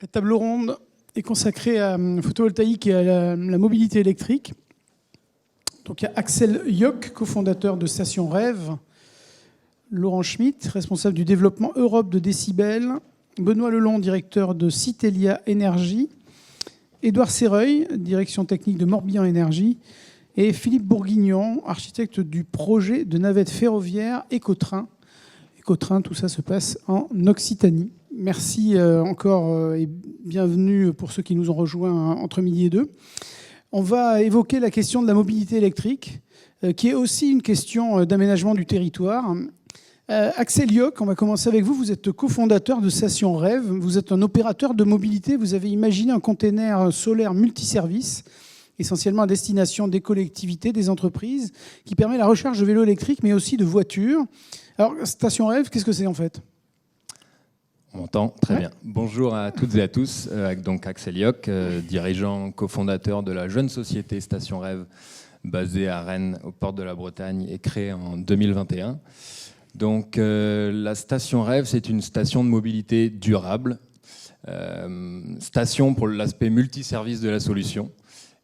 La table ronde est consacrée à la photovoltaïque et à la mobilité électrique. Donc, il y a Axel Yock, cofondateur de Station Rêve, Laurent Schmitt, responsable du développement Europe de Décibel, Benoît Lelong, directeur de Citelia Énergie, Édouard Serreuil, direction technique de Morbihan Énergie, et Philippe Bourguignon, architecte du projet de navette ferroviaire Écotrain. Écotrain, tout ça se passe en Occitanie. Merci encore et bienvenue pour ceux qui nous ont rejoints entre midi et deux. On va évoquer la question de la mobilité électrique, qui est aussi une question d'aménagement du territoire. Axel Yock, on va commencer avec vous. Vous êtes cofondateur de Station Rêve. Vous êtes un opérateur de mobilité. Vous avez imaginé un container solaire multiservice, essentiellement à destination des collectivités, des entreprises, qui permet la recharge de vélos électriques, mais aussi de voitures. Alors, Station Rêve, qu'est-ce que c'est en fait ? On m'entend ? Très bien. Bonjour à toutes et à tous. Donc Axel Yock, dirigeant, cofondateur de la jeune société Station Rêve, basée à Rennes, aux portes de la Bretagne, et créée en 2021. Donc la Station Rêve, c'est une station de mobilité durable, station pour l'aspect multiservice de la solution,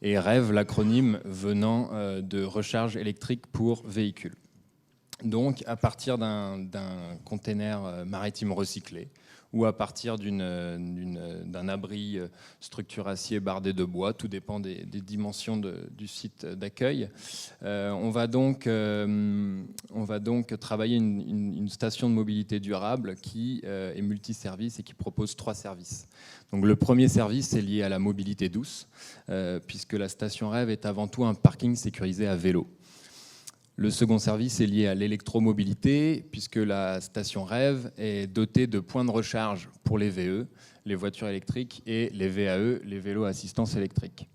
et Rêve, l'acronyme venant de recharge électrique pour véhicules. Donc à partir d'un container maritime recyclé, ou à partir d'un abri structure acier bardé de bois, tout dépend des dimensions du site d'accueil. On va donc travailler une station de mobilité durable qui est multiservice et qui propose 3 services. Donc le premier service est lié à la mobilité douce, puisque la Station Rêve est avant tout un parking sécurisé à vélo. Le second service est lié à l'électromobilité, puisque la Station Rêve est dotée de points de recharge pour les VE, les voitures électriques, et les VAE, les vélos à assistance électrique.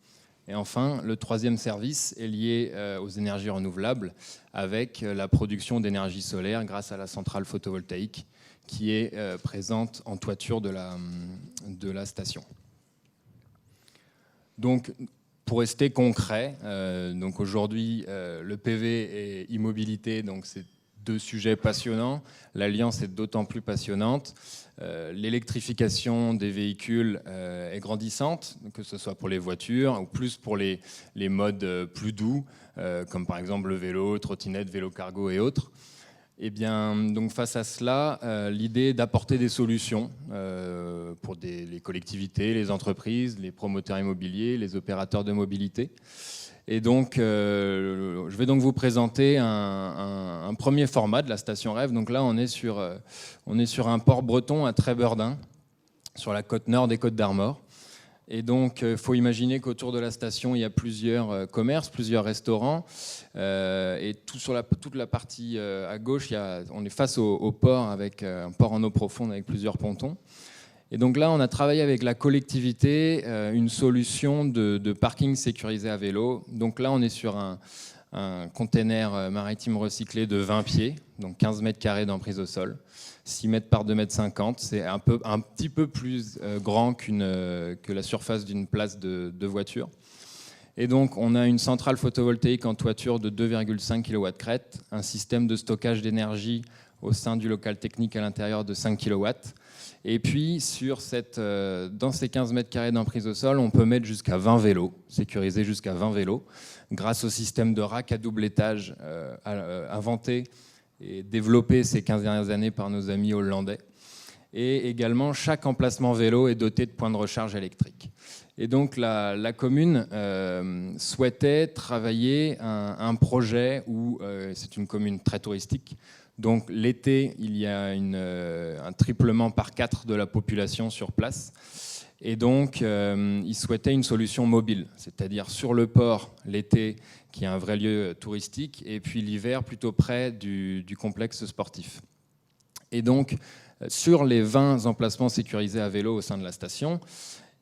Et enfin, le troisième service est lié aux énergies renouvelables, avec la production d'énergie solaire grâce à la centrale photovoltaïque qui est présente en toiture de la station. Donc, pour rester concret, donc aujourd'hui, le PV et immobilité, donc c'est 2 sujets passionnants. L'alliance est d'autant plus passionnante. L'électrification des véhicules est grandissante, que ce soit pour les voitures ou plus pour les modes plus doux, comme par exemple le vélo, trottinette, vélo cargo et autres. Et bien, donc face à cela, l'idée est d'apporter des solutions pour les collectivités, les entreprises, les promoteurs immobiliers, les opérateurs de mobilité. Et donc, je vais donc vous présenter un premier format de la Station Rêve. Donc là, on est sur un port breton à Trébeurdin, sur la côte nord des Côtes d'Armor. Et donc, il faut imaginer qu'autour de la station, il y a plusieurs commerces, plusieurs restaurants. Et toute la partie à gauche, on est face au port, avec un port en eau profonde avec plusieurs pontons. Et donc là, on a travaillé avec la collectivité une solution de parking sécurisé à vélo. Donc là, on est sur un container maritime recyclé de 20 pieds, donc 15 mètres carrés d'emprise au sol. 6 mètres par 2 mètres 50, c'est un petit peu plus grand que la surface d'une place de voiture. Et donc, on a une centrale photovoltaïque en toiture de 2,5 kW crête, un système de stockage d'énergie au sein du local technique à l'intérieur de 5 kW. Et puis, dans ces 15 mètres carrés d'emprise au sol, on peut mettre jusqu'à 20 vélos, sécuriser jusqu'à 20 vélos, grâce au système de rack à double étage inventé et développé ces 15 dernières années par nos amis hollandais. Et également, chaque emplacement vélo est doté de points de recharge électrique. Et donc, la commune souhaitait travailler un projet où c'est une commune très touristique. Donc, l'été, il y a un triplement par 4 de la population sur place. Et donc, ils souhaitaient une solution mobile, c'est-à-dire sur le port l'été, qui est un vrai lieu touristique, et puis l'hiver plutôt près du complexe sportif. Et donc, sur les 20 emplacements sécurisés à vélo au sein de la station,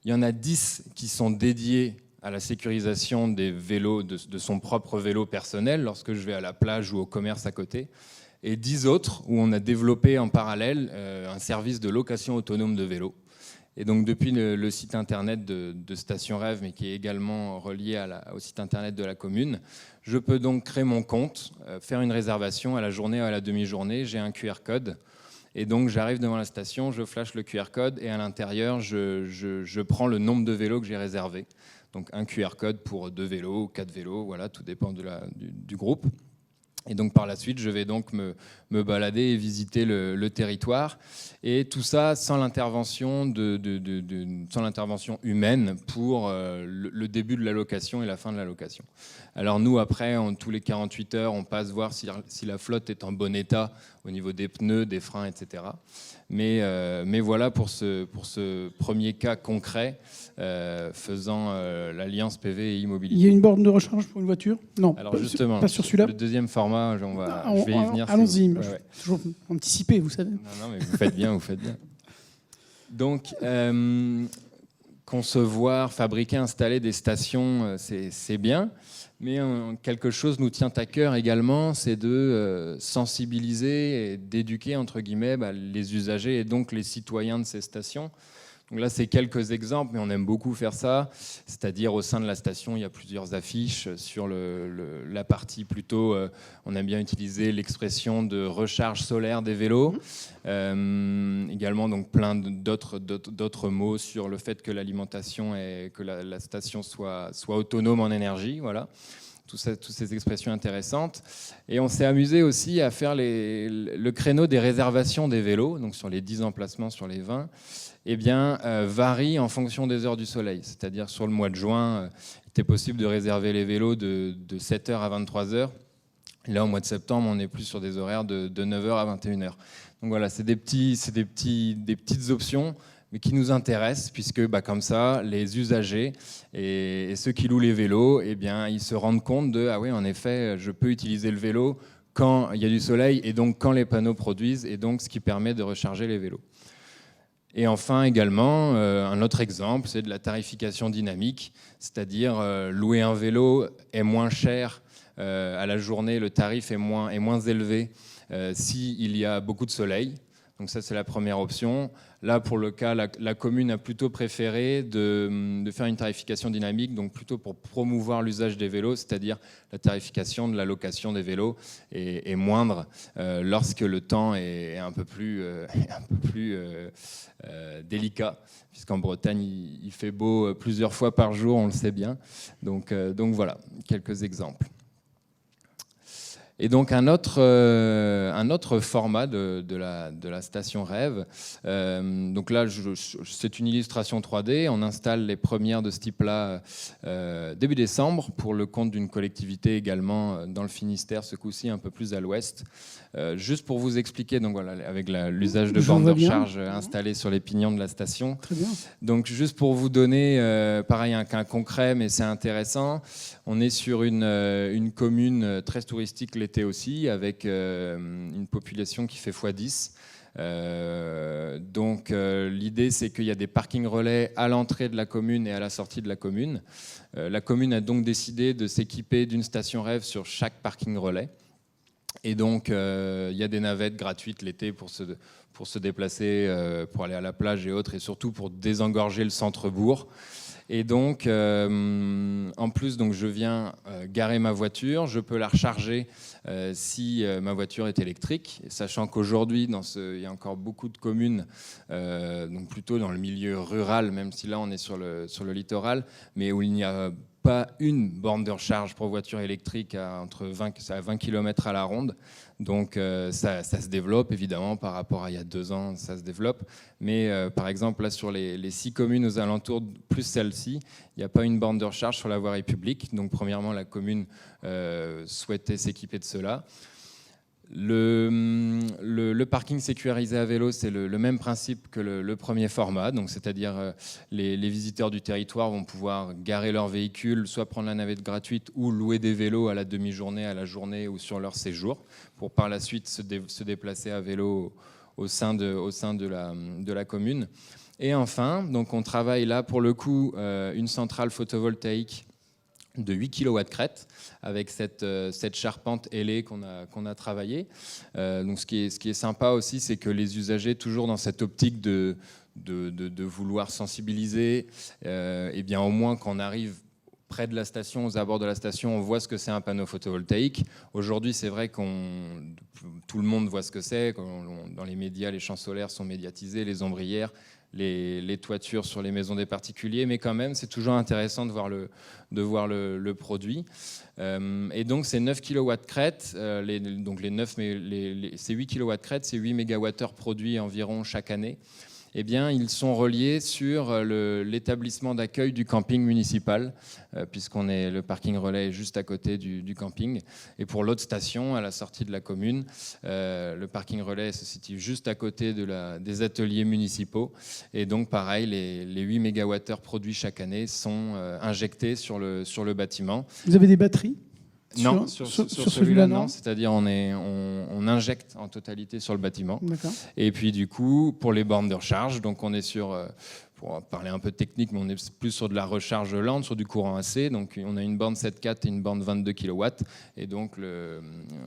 il y en a 10 qui sont dédiés à la sécurisation des vélos, de son propre vélo personnel, lorsque je vais à la plage ou au commerce à côté, et 10 autres où on a développé en parallèle un service de location autonome de vélos. Et donc depuis le site internet de Station Rêve, mais qui est également relié au site internet de la commune, je peux donc créer mon compte, faire une réservation à la journée ou à la demi-journée. J'ai un QR code Et donc j'arrive devant la station, je flash le QR code et à l'intérieur, je prends le nombre de vélos que j'ai réservé. Donc un QR code pour 2 vélos, 4 vélos, voilà, tout dépend du groupe. Et donc par la suite, je vais donc me balader et visiter le territoire. Et tout ça sans l'intervention sans l'intervention humaine pour le début de la location et la fin de la location. Alors nous, après, tous les 48 heures, on passe voir si la flotte est en bon état au niveau des pneus, des freins, etc. Mais voilà pour ce premier cas concret faisant l'alliance PV et e-mobilité. Il y a une borne de recharge pour une voiture? Non, alors justement, pas sur celui-là. Le deuxième format, je vais y venir. Allons-y, Ouais. toujours anticiper, vous savez. Non, mais vous faites bien, vous faites bien. Donc, concevoir, fabriquer, installer des stations, c'est bien, mais quelque chose nous tient à cœur également, c'est de sensibiliser et d'éduquer, entre guillemets, les usagers et donc les citoyens de ces stations. Donc là, c'est quelques exemples, mais on aime beaucoup faire ça. C'est-à-dire, au sein de la station, il y a plusieurs affiches. Sur la partie plutôt, on aime bien utiliser l'expression de recharge solaire des vélos. Également, donc, plein d'autres mots sur le fait que l'alimentation et que la station soit autonome en énergie. Voilà. Toutes ces expressions intéressantes. Et on s'est amusé aussi à faire le créneau des réservations des vélos, donc sur les 10 emplacements sur les 20, varie en fonction des heures du soleil. C'est-à-dire sur le mois de juin, il était possible de réserver les vélos de 7h à 23h. Là, au mois de septembre, on est plus sur des horaires de 9h à 21h. Donc voilà, c'est des petites options, mais qui nous intéressent, puisque comme ça, les usagers et ceux qui louent les vélos, ils se rendent compte de « Ah oui, en effet, je peux utiliser le vélo quand il y a du soleil et donc quand les panneaux produisent, et donc ce qui permet de recharger les vélos ». Et enfin également, un autre exemple, c'est de la tarification dynamique, c'est-à-dire louer un vélo est moins cher à la journée, le tarif est moins élevé s'il y a beaucoup de soleil. Donc ça, c'est la première option. Là, pour le cas, la commune a plutôt préféré de faire une tarification dynamique, donc plutôt pour promouvoir l'usage des vélos, c'est-à-dire la tarification de la location des vélos est moindre lorsque le temps est un peu plus délicat, puisqu'en Bretagne, il fait beau plusieurs fois par jour, on le sait bien. Donc voilà, quelques exemples. Et donc un autre format de la station Rêve. Donc là, c'est une illustration 3D. On installe les premières de ce type-là début décembre pour le compte d'une collectivité également dans le Finistère, ce coup-ci un peu plus à l'ouest. Juste pour vous expliquer, donc voilà, avec l'usage de bornes de recharge installées sur les pignons de la station. Très bien. Donc juste pour vous donner, pareil, un cas concret, mais c'est intéressant. On est sur une commune très touristique l'été aussi, avec une population qui fait x10. Donc l'idée, c'est qu'il y a des parkings relais à l'entrée de la commune et à la sortie de la commune. La commune a donc décidé de s'équiper d'une station Rêve sur chaque parking relais. Et donc, il y a des navettes gratuites l'été pour se déplacer, pour aller à la plage et autres, et surtout pour désengorger le centre-bourg. Et donc, en plus, donc, je viens garer ma voiture, je peux la recharger si ma voiture est électrique, et sachant qu'aujourd'hui, il y a encore beaucoup de communes, donc plutôt dans le milieu rural, même si là on est sur le littoral, mais où il n'y a pas une borne de recharge pour voiture électrique à 20 km à la ronde. Donc ça se développe évidemment par rapport à il y a 2 ans, ça se développe. Mais par exemple là sur les 6 communes aux alentours, plus celle-ci, il n'y a pas une borne de recharge sur la voirie publique. Donc premièrement, la commune souhaitait s'équiper de cela. Le parking sécurisé à vélo, c'est le même principe que le premier format, donc c'est-à-dire les visiteurs du territoire vont pouvoir garer leur véhicule, soit prendre la navette gratuite ou louer des vélos à la demi-journée, à la journée ou sur leur séjour, pour par la suite se déplacer à vélo au sein de la commune. Et enfin, donc on travaille là pour le coup une centrale photovoltaïque de 8 kW crête avec cette charpente ailée qu'on a travaillée. Donc ce qui est sympa aussi, c'est que les usagers, toujours dans cette optique de vouloir sensibiliser, et bien au moins qu'on arrive près de la station, aux abords de la station, on voit ce que c'est un panneau photovoltaïque. Aujourd'hui, c'est vrai que tout le monde voit ce que c'est. Dans les médias, les champs solaires sont médiatisés, les ombrières, les toitures sur les maisons des particuliers, mais quand même, c'est toujours intéressant de voir le produit. Et donc, ces 9 kW crête, ces 8 kW crête, c'est 8 MWh produits environ chaque année. Eh bien, ils sont reliés sur l'établissement d'accueil du camping municipal, le parking relais est juste à côté du camping. Et pour l'autre station, à la sortie de la commune, le parking relais se situe juste à côté des ateliers municipaux. Et donc, pareil, les 8 MWh produits chaque année sont injectés sur le bâtiment. Vous avez des batteries ? Non, sur celui-là, non. C'est-à-dire on injecte en totalité sur le bâtiment. Et puis du coup, pour les bornes de recharge, donc on est sur, pour parler un peu technique, mais on est plus sur de la recharge lente, sur du courant AC. Donc on a une borne 7,4 et une borne 22 kW. Et donc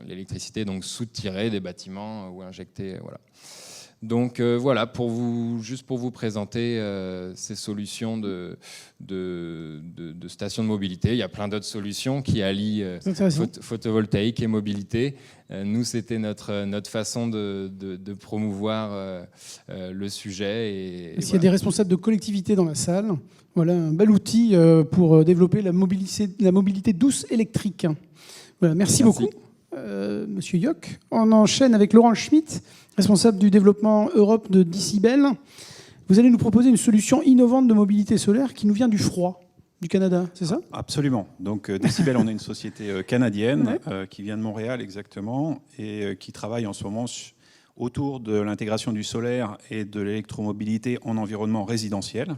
l'électricité est donc soutirée des bâtiments ou injectée. Voilà. Donc voilà, juste pour vous présenter ces solutions de stations de mobilité. Il y a plein d'autres solutions qui allient photovoltaïque et mobilité. Nous, c'était notre façon de promouvoir le sujet. Et s'il y a des responsables de collectivités dans la salle, voilà un bel outil pour développer la mobilité douce électrique. Voilà, merci beaucoup. Monsieur Yock. On enchaîne avec Laurent Schmitt, responsable du développement Europe de Decibel. Vous allez nous proposer une solution innovante de mobilité solaire qui nous vient du froid du Canada, c'est ça ? Absolument. Donc Decibel, on est une société canadienne qui vient de Montréal exactement et qui travaille en ce moment autour de l'intégration du solaire et de l'électromobilité en environnement résidentiel,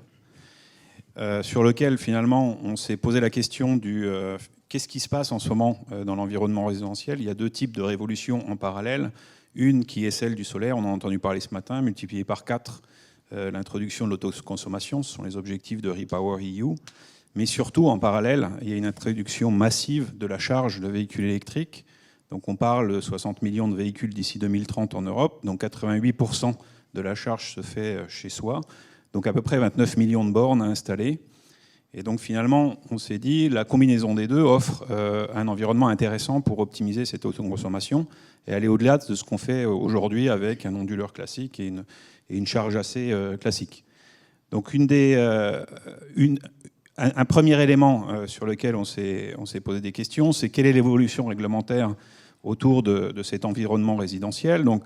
sur lequel finalement on s'est posé la question du qu'est-ce qui se passe en ce moment dans l'environnement résidentiel. Il y a deux types de révolutions en parallèle. Une qui est celle du solaire, on en a entendu parler ce matin, multipliée par 4, l'introduction de l'autoconsommation, ce sont les objectifs de REPowerEU. Mais surtout, en parallèle, il y a une introduction massive de la charge de véhicules électriques. Donc on parle de 60 millions de véhicules d'ici 2030 en Europe, donc 88% de la charge se fait chez soi, donc à peu près 29 millions de bornes à installer. Et donc finalement, on s'est dit, la combinaison des deux offre un environnement intéressant pour optimiser cette autoconsommation et aller au-delà de ce qu'on fait aujourd'hui avec un onduleur classique et une charge assez classique. Donc un premier élément sur lequel on s'est posé des questions, c'est quelle est l'évolution réglementaire autour de cet environnement résidentiel. Donc,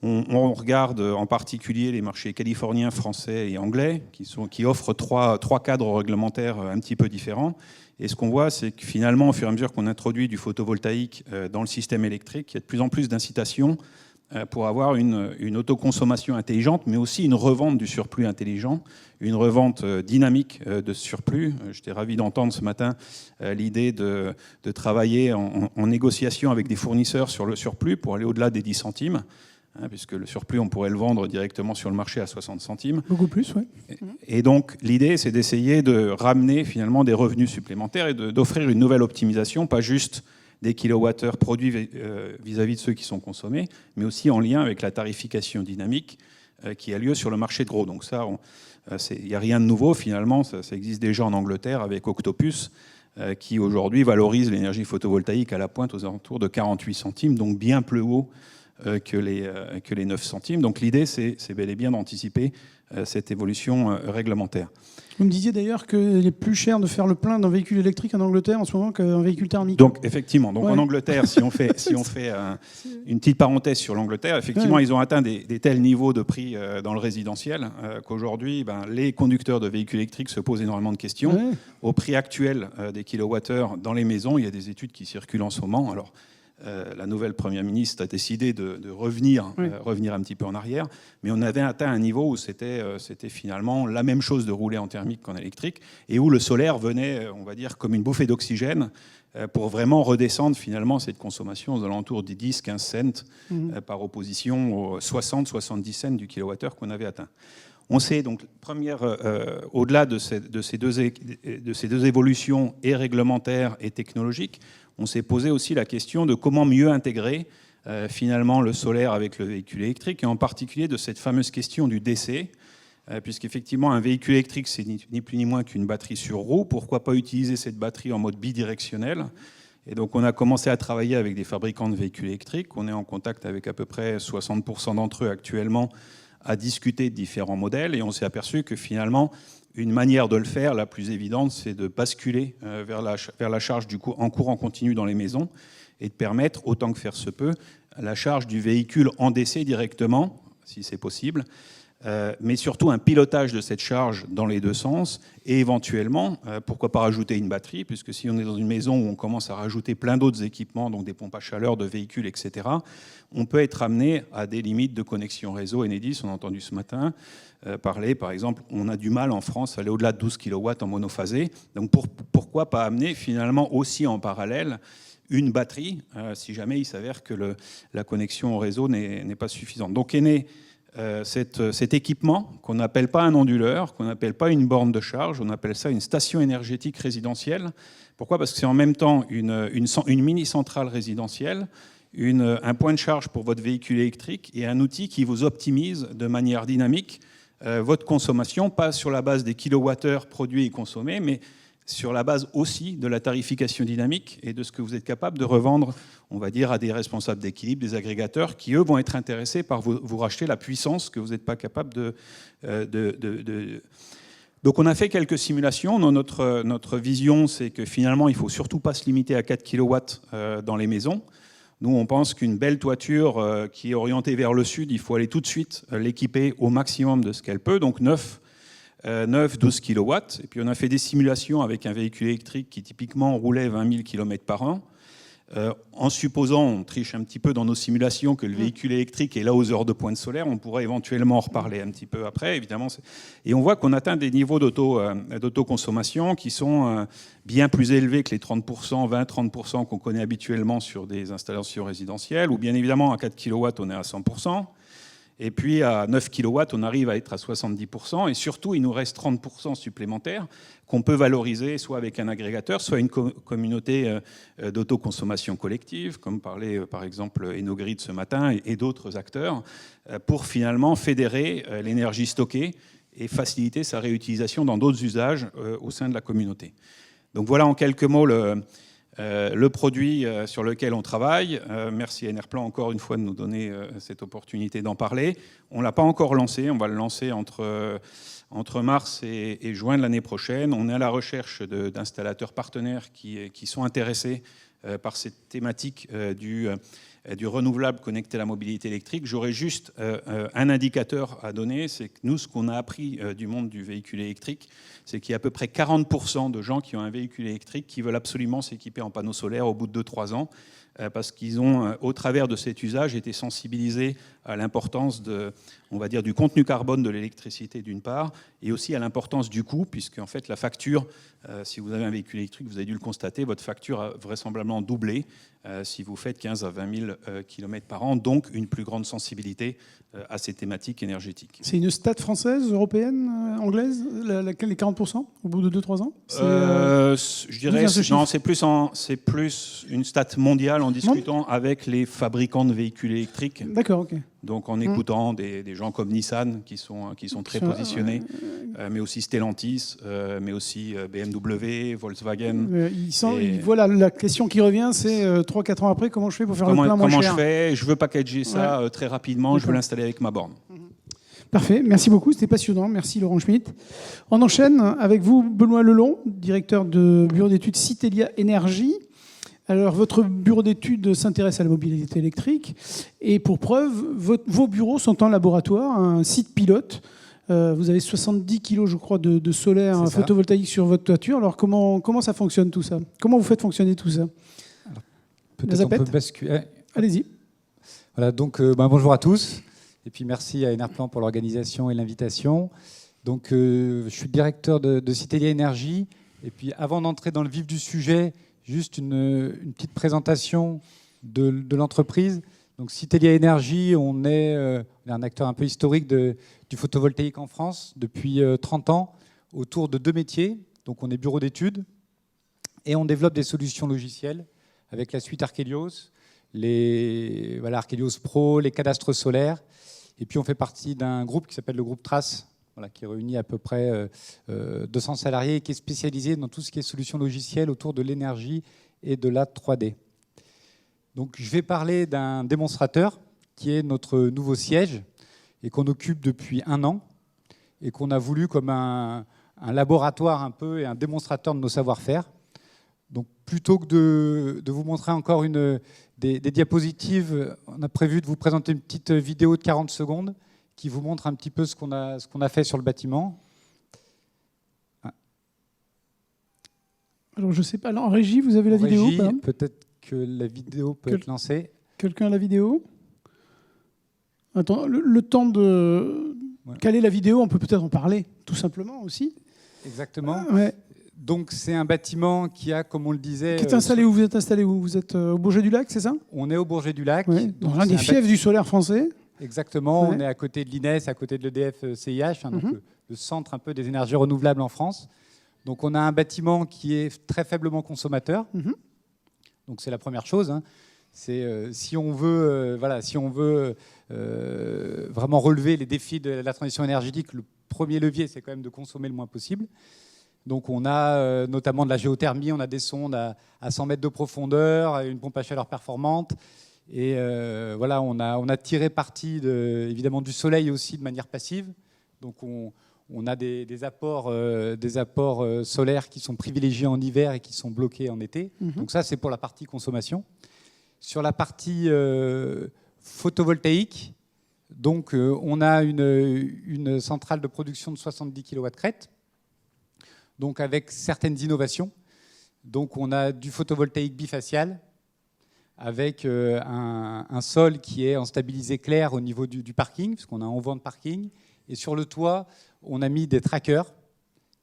on regarde en particulier les marchés californiens, français et anglais, qui offrent trois cadres réglementaires un petit peu différents. Et ce qu'on voit, c'est que finalement, au fur et à mesure qu'on introduit du photovoltaïque dans le système électrique, il y a de plus en plus d'incitations pour avoir une autoconsommation intelligente, mais aussi une revente du surplus intelligent, une revente dynamique de surplus. J'étais ravi d'entendre ce matin l'idée de travailler en négociation avec des fournisseurs sur le surplus pour aller au-delà des 10 centimes. Puisque le surplus, on pourrait le vendre directement sur le marché à 60 centimes. Beaucoup plus, oui. Et donc, l'idée, c'est d'essayer de ramener finalement des revenus supplémentaires et d'offrir une nouvelle optimisation, pas juste des kilowattheures produits vis-à-vis de ceux qui sont consommés, mais aussi en lien avec la tarification dynamique qui a lieu sur le marché de gros. Donc ça, il n'y a rien de nouveau finalement, ça existe déjà en Angleterre avec Octopus, qui aujourd'hui valorise l'énergie photovoltaïque à la pointe aux alentours de 48 centimes, donc bien plus haut que les 9 centimes. Donc l'idée, c'est bel et bien d'anticiper cette évolution réglementaire. Vous me disiez d'ailleurs qu'il est plus cher de faire le plein d'un véhicule électrique en Angleterre en ce moment qu'un véhicule thermique. Donc effectivement, en Angleterre, si on fait une petite parenthèse sur l'Angleterre, effectivement, ils ont atteint des tels niveaux de prix dans le résidentiel qu'aujourd'hui, les conducteurs de véhicules électriques se posent énormément de questions. Ouais. Au prix actuel des kilowattheures dans les maisons, il y a des études qui circulent en ce moment. Alors, la nouvelle Première ministre a décidé de revenir un petit peu en arrière, mais on avait atteint un niveau où c'était finalement la même chose de rouler en thermique qu'en électrique, et où le solaire venait, on va dire, comme une bouffée d'oxygène pour vraiment redescendre finalement cette consommation aux alentours des 10-15 cents par opposition aux 60-70 cents du kilowattheure qu'on avait atteint. On sait donc, au-delà de ces deux évolutions et réglementaires et technologiques, on s'est posé aussi la question de comment mieux intégrer finalement le solaire avec le véhicule électrique, et en particulier de cette fameuse question du DC. puisqu'effectivement, un véhicule électrique, c'est ni plus ni moins qu'une batterie sur roue. Pourquoi pas utiliser cette batterie en mode bidirectionnel ? Et donc, on a commencé à travailler avec des fabricants de véhicules électriques. On est en contact avec à peu près 60% d'entre eux actuellement à discuter de différents modèles. Et on s'est aperçu que finalement, une manière de le faire, la plus évidente, c'est de basculer vers la charge en courant continu dans les maisons et de permettre, autant que faire se peut, la charge du véhicule en DC directement, si c'est possible, mais surtout un pilotage de cette charge dans les deux sens et éventuellement, pourquoi pas rajouter une batterie, puisque si on est dans une maison où on commence à rajouter plein d'autres équipements, donc des pompes à chaleur, de véhicules, etc., on peut être amené à des limites de connexion réseau. Enedis, on a entendu ce matin parler, par exemple, on a du mal en France à aller au-delà de 12 kW en monophasé, donc pourquoi pas amener finalement aussi en parallèle une batterie, si jamais il s'avère que la connexion au réseau n'est pas suffisante. Donc est né cet équipement qu'on n'appelle pas un onduleur, qu'on n'appelle pas une borne de charge, on appelle ça une station énergétique résidentielle. Pourquoi ? Parce que c'est en même temps une mini-centrale résidentielle, un point de charge pour votre véhicule électrique et un outil qui vous optimise de manière dynamique votre consommation, pas sur la base des kilowattheures produits et consommés, mais sur la base aussi de la tarification dynamique et de ce que vous êtes capable de revendre, on va dire, à des responsables d'équilibre, des agrégateurs, qui, eux, vont être intéressés par vous racheter la puissance que vous n'êtes pas capable de... Donc on a fait quelques simulations. Notre vision, c'est que finalement, il ne faut surtout pas se limiter à 4 kW dans les maisons. Nous, on pense qu'une belle toiture qui est orientée vers le sud, il faut aller tout de suite l'équiper au maximum de ce qu'elle peut, donc 9-12 kW. Et puis on a fait des simulations avec un véhicule électrique qui typiquement roulait 20 000 km par an. En supposant, on triche un petit peu dans nos simulations, que le véhicule électrique est là aux heures de pointe solaire, on pourrait éventuellement en reparler un petit peu après, évidemment. Et on voit qu'on atteint des niveaux d'autoconsommation qui sont bien plus élevés que les 30%, 20-30% qu'on connaît habituellement sur des installations résidentielles, ou bien évidemment à 4 kW, on est à 100%. Et puis à 9 kW, on arrive à être à 70%. Et surtout, il nous reste 30% supplémentaires qu'on peut valoriser soit avec un agrégateur, soit une communauté d'autoconsommation collective, comme parlait par exemple Enogrid ce matin et d'autres acteurs, pour finalement fédérer l'énergie stockée et faciliter sa réutilisation dans d'autres usages au sein de la communauté. Donc voilà en quelques mots le produit sur lequel on travaille. Merci à Enerplan encore une fois de nous donner cette opportunité d'en parler. On ne l'a pas encore lancé, on va le lancer entre mars et juin de l'année prochaine. On est à la recherche d'installateurs partenaires qui sont intéressés par cette thématique du renouvelable connecté à la mobilité électrique. J'aurais juste un indicateur à donner, c'est que nous, ce qu'on a appris du monde du véhicule électrique, c'est qu'il y a à peu près 40% de gens qui ont un véhicule électrique qui veulent absolument s'équiper en panneaux solaires au bout de 2-3 ans, parce qu'ils ont, au travers de cet usage, été sensibilisés à l'importance on va dire, du contenu carbone de l'électricité d'une part, et aussi à l'importance du coût, puisque en fait la facture, si vous avez un véhicule électrique, vous avez dû le constater, votre facture a vraisemblablement doublé si vous faites 15 à 20 000 km par an, donc une plus grande sensibilité à ces thématiques énergétiques. C'est une stat française, européenne, anglaise, laquelle les 40% au bout de 2-3 ans je dirais, non, c'est plus une stat mondiale en discutant avec les fabricants de véhicules électriques. D'accord, ok. Donc en écoutant des gens comme Nissan qui sont très positionnés, mais aussi Stellantis, mais aussi BMW, Volkswagen. Il voit la question qui revient, c'est 3-4 ans après, comment je fais pour faire le plein moins cher ? Comment je fais ? Je veux packager ça très rapidement, je veux l'installer avec ma borne. Parfait, merci beaucoup, c'était passionnant. Merci Laurent Schmitt. On enchaîne avec vous, Benoît Lelon, directeur de bureau d'études Citelia Énergie. Alors, votre bureau d'études s'intéresse à la mobilité électrique et pour preuve, vos bureaux sont en laboratoire, un site pilote. Vous avez 70 kg, je crois, de solaire photovoltaïque sur votre toiture. Alors, comment ça fonctionne tout ça ? Comment vous faites fonctionner tout ça ? Alors, peut-être on peut basculer. Allez-y. Voilà, donc bonjour à tous. Et puis merci à Enerplan pour l'organisation et l'invitation. Donc, je suis le directeur de Citelia Énergie. Et puis, avant d'entrer dans le vif du sujet, juste une petite présentation de l'entreprise. Donc, Citelia Énergie, on est un acteur un peu historique du photovoltaïque en France depuis 30 ans, autour de 2 métiers. Donc, on est bureau d'études et on développe des solutions logicielles avec la suite Archelios, Archelios Pro, les cadastres solaires. Et puis, on fait partie d'un groupe qui s'appelle le groupe Trace, voilà, qui réunit à peu près 200 salariés et qui est spécialisé dans tout ce qui est solutions logicielles autour de l'énergie et de la 3D. Donc, je vais parler d'un démonstrateur qui est notre nouveau siège et qu'on occupe depuis 1 an et qu'on a voulu comme un laboratoire un peu et un démonstrateur de nos savoir-faire. Donc, plutôt que de vous montrer encore des diapositives, on a prévu de vous présenter une petite vidéo de 40 secondes qui vous montre un petit peu ce qu'on a fait sur le bâtiment. Alors, je ne sais pas, en régie, vous avez la vidéo régie, peut-être que la vidéo peut être lancée. Quelqu'un a la vidéo? Attends, le temps de caler la vidéo, on peut peut-être en parler, tout simplement aussi. Exactement. Ouais. Donc, c'est un bâtiment qui a, comme on le disait... Qui est installé où? Vous êtes installé où? Vous êtes au Bourget-du-Lac, c'est ça? On est au Bourget-du-Lac. Ouais, dans l'un des fiefs du solaire français. Exactement. Ouais. On est à côté de l'INES, à côté de l'EDF-CIH, donc le centre un peu des énergies renouvelables en France. Donc, on a un bâtiment qui est très faiblement consommateur. Donc, c'est la première chose. Hein. C'est si on veut, vraiment relever les défis de la transition énergétique, le premier levier, c'est quand même de consommer le moins possible. Donc, on a notamment de la géothermie, on a des sondes à 100 mètres de profondeur, une pompe à chaleur performante. Et voilà, on a tiré parti évidemment du soleil aussi de manière passive. Donc, on a des apports solaires qui sont privilégiés en hiver et qui sont bloqués en été. Donc ça, c'est pour la partie consommation. Sur la partie photovoltaïque, donc, on a une centrale de production de 70 kW crête, donc avec certaines innovations. Donc, on a du photovoltaïque bifacial avec un sol qui est en stabilisé clair au niveau du parking, puisqu'on a un auvent de parking. Et sur le toit, on a mis des trackers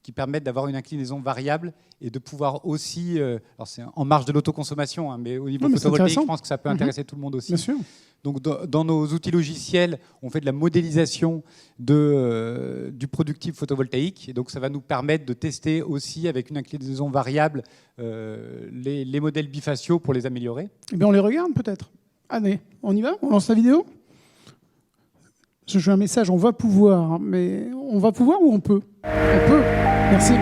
qui permettent d'avoir une inclinaison variable et de pouvoir aussi... alors c'est en marge de l'autoconsommation, hein, mais au niveau photovoltaïque, je pense que ça peut intéresser tout le monde aussi. Bien sûr. Donc dans nos outils logiciels, on fait de la modélisation du productif photovoltaïque. Et donc ça va nous permettre de tester aussi avec une inclinaison variable les modèles bifaciaux pour les améliorer. Eh bien, on les regarde peut-être. Allez, on y va? On lance la vidéo? Je fais un message, on va pouvoir, mais on va pouvoir ou on peut? On peut. Merci.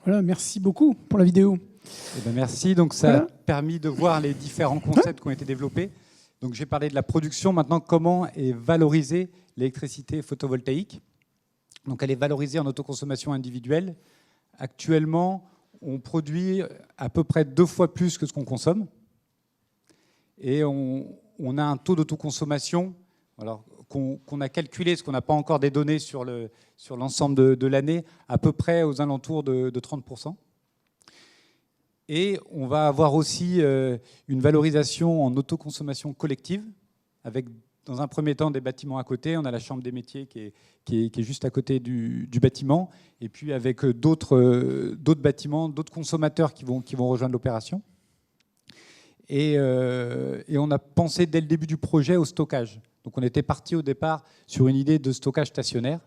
Voilà, merci beaucoup pour la vidéo. Eh bien, merci. Donc, ça a permis de voir les différents concepts qui ont été développés. Donc, j'ai parlé de la production. Maintenant, comment est valorisée l'électricité photovoltaïque? Donc, elle est valorisée en autoconsommation individuelle. Actuellement, on produit à peu près 2 fois plus que ce qu'on consomme. Et on a un taux d'autoconsommation qu'on a calculé, parce qu'on n'a pas encore des données sur l'ensemble de l'année, à peu près aux alentours de 30%. Et on va avoir aussi une valorisation en autoconsommation collective, avec dans un premier temps des bâtiments à côté. On a la chambre des métiers qui est juste à côté du bâtiment, et puis avec d'autres bâtiments, d'autres consommateurs qui vont rejoindre l'opération. Et on a pensé dès le début du projet au stockage. Donc on était parti au départ sur une idée de stockage stationnaire.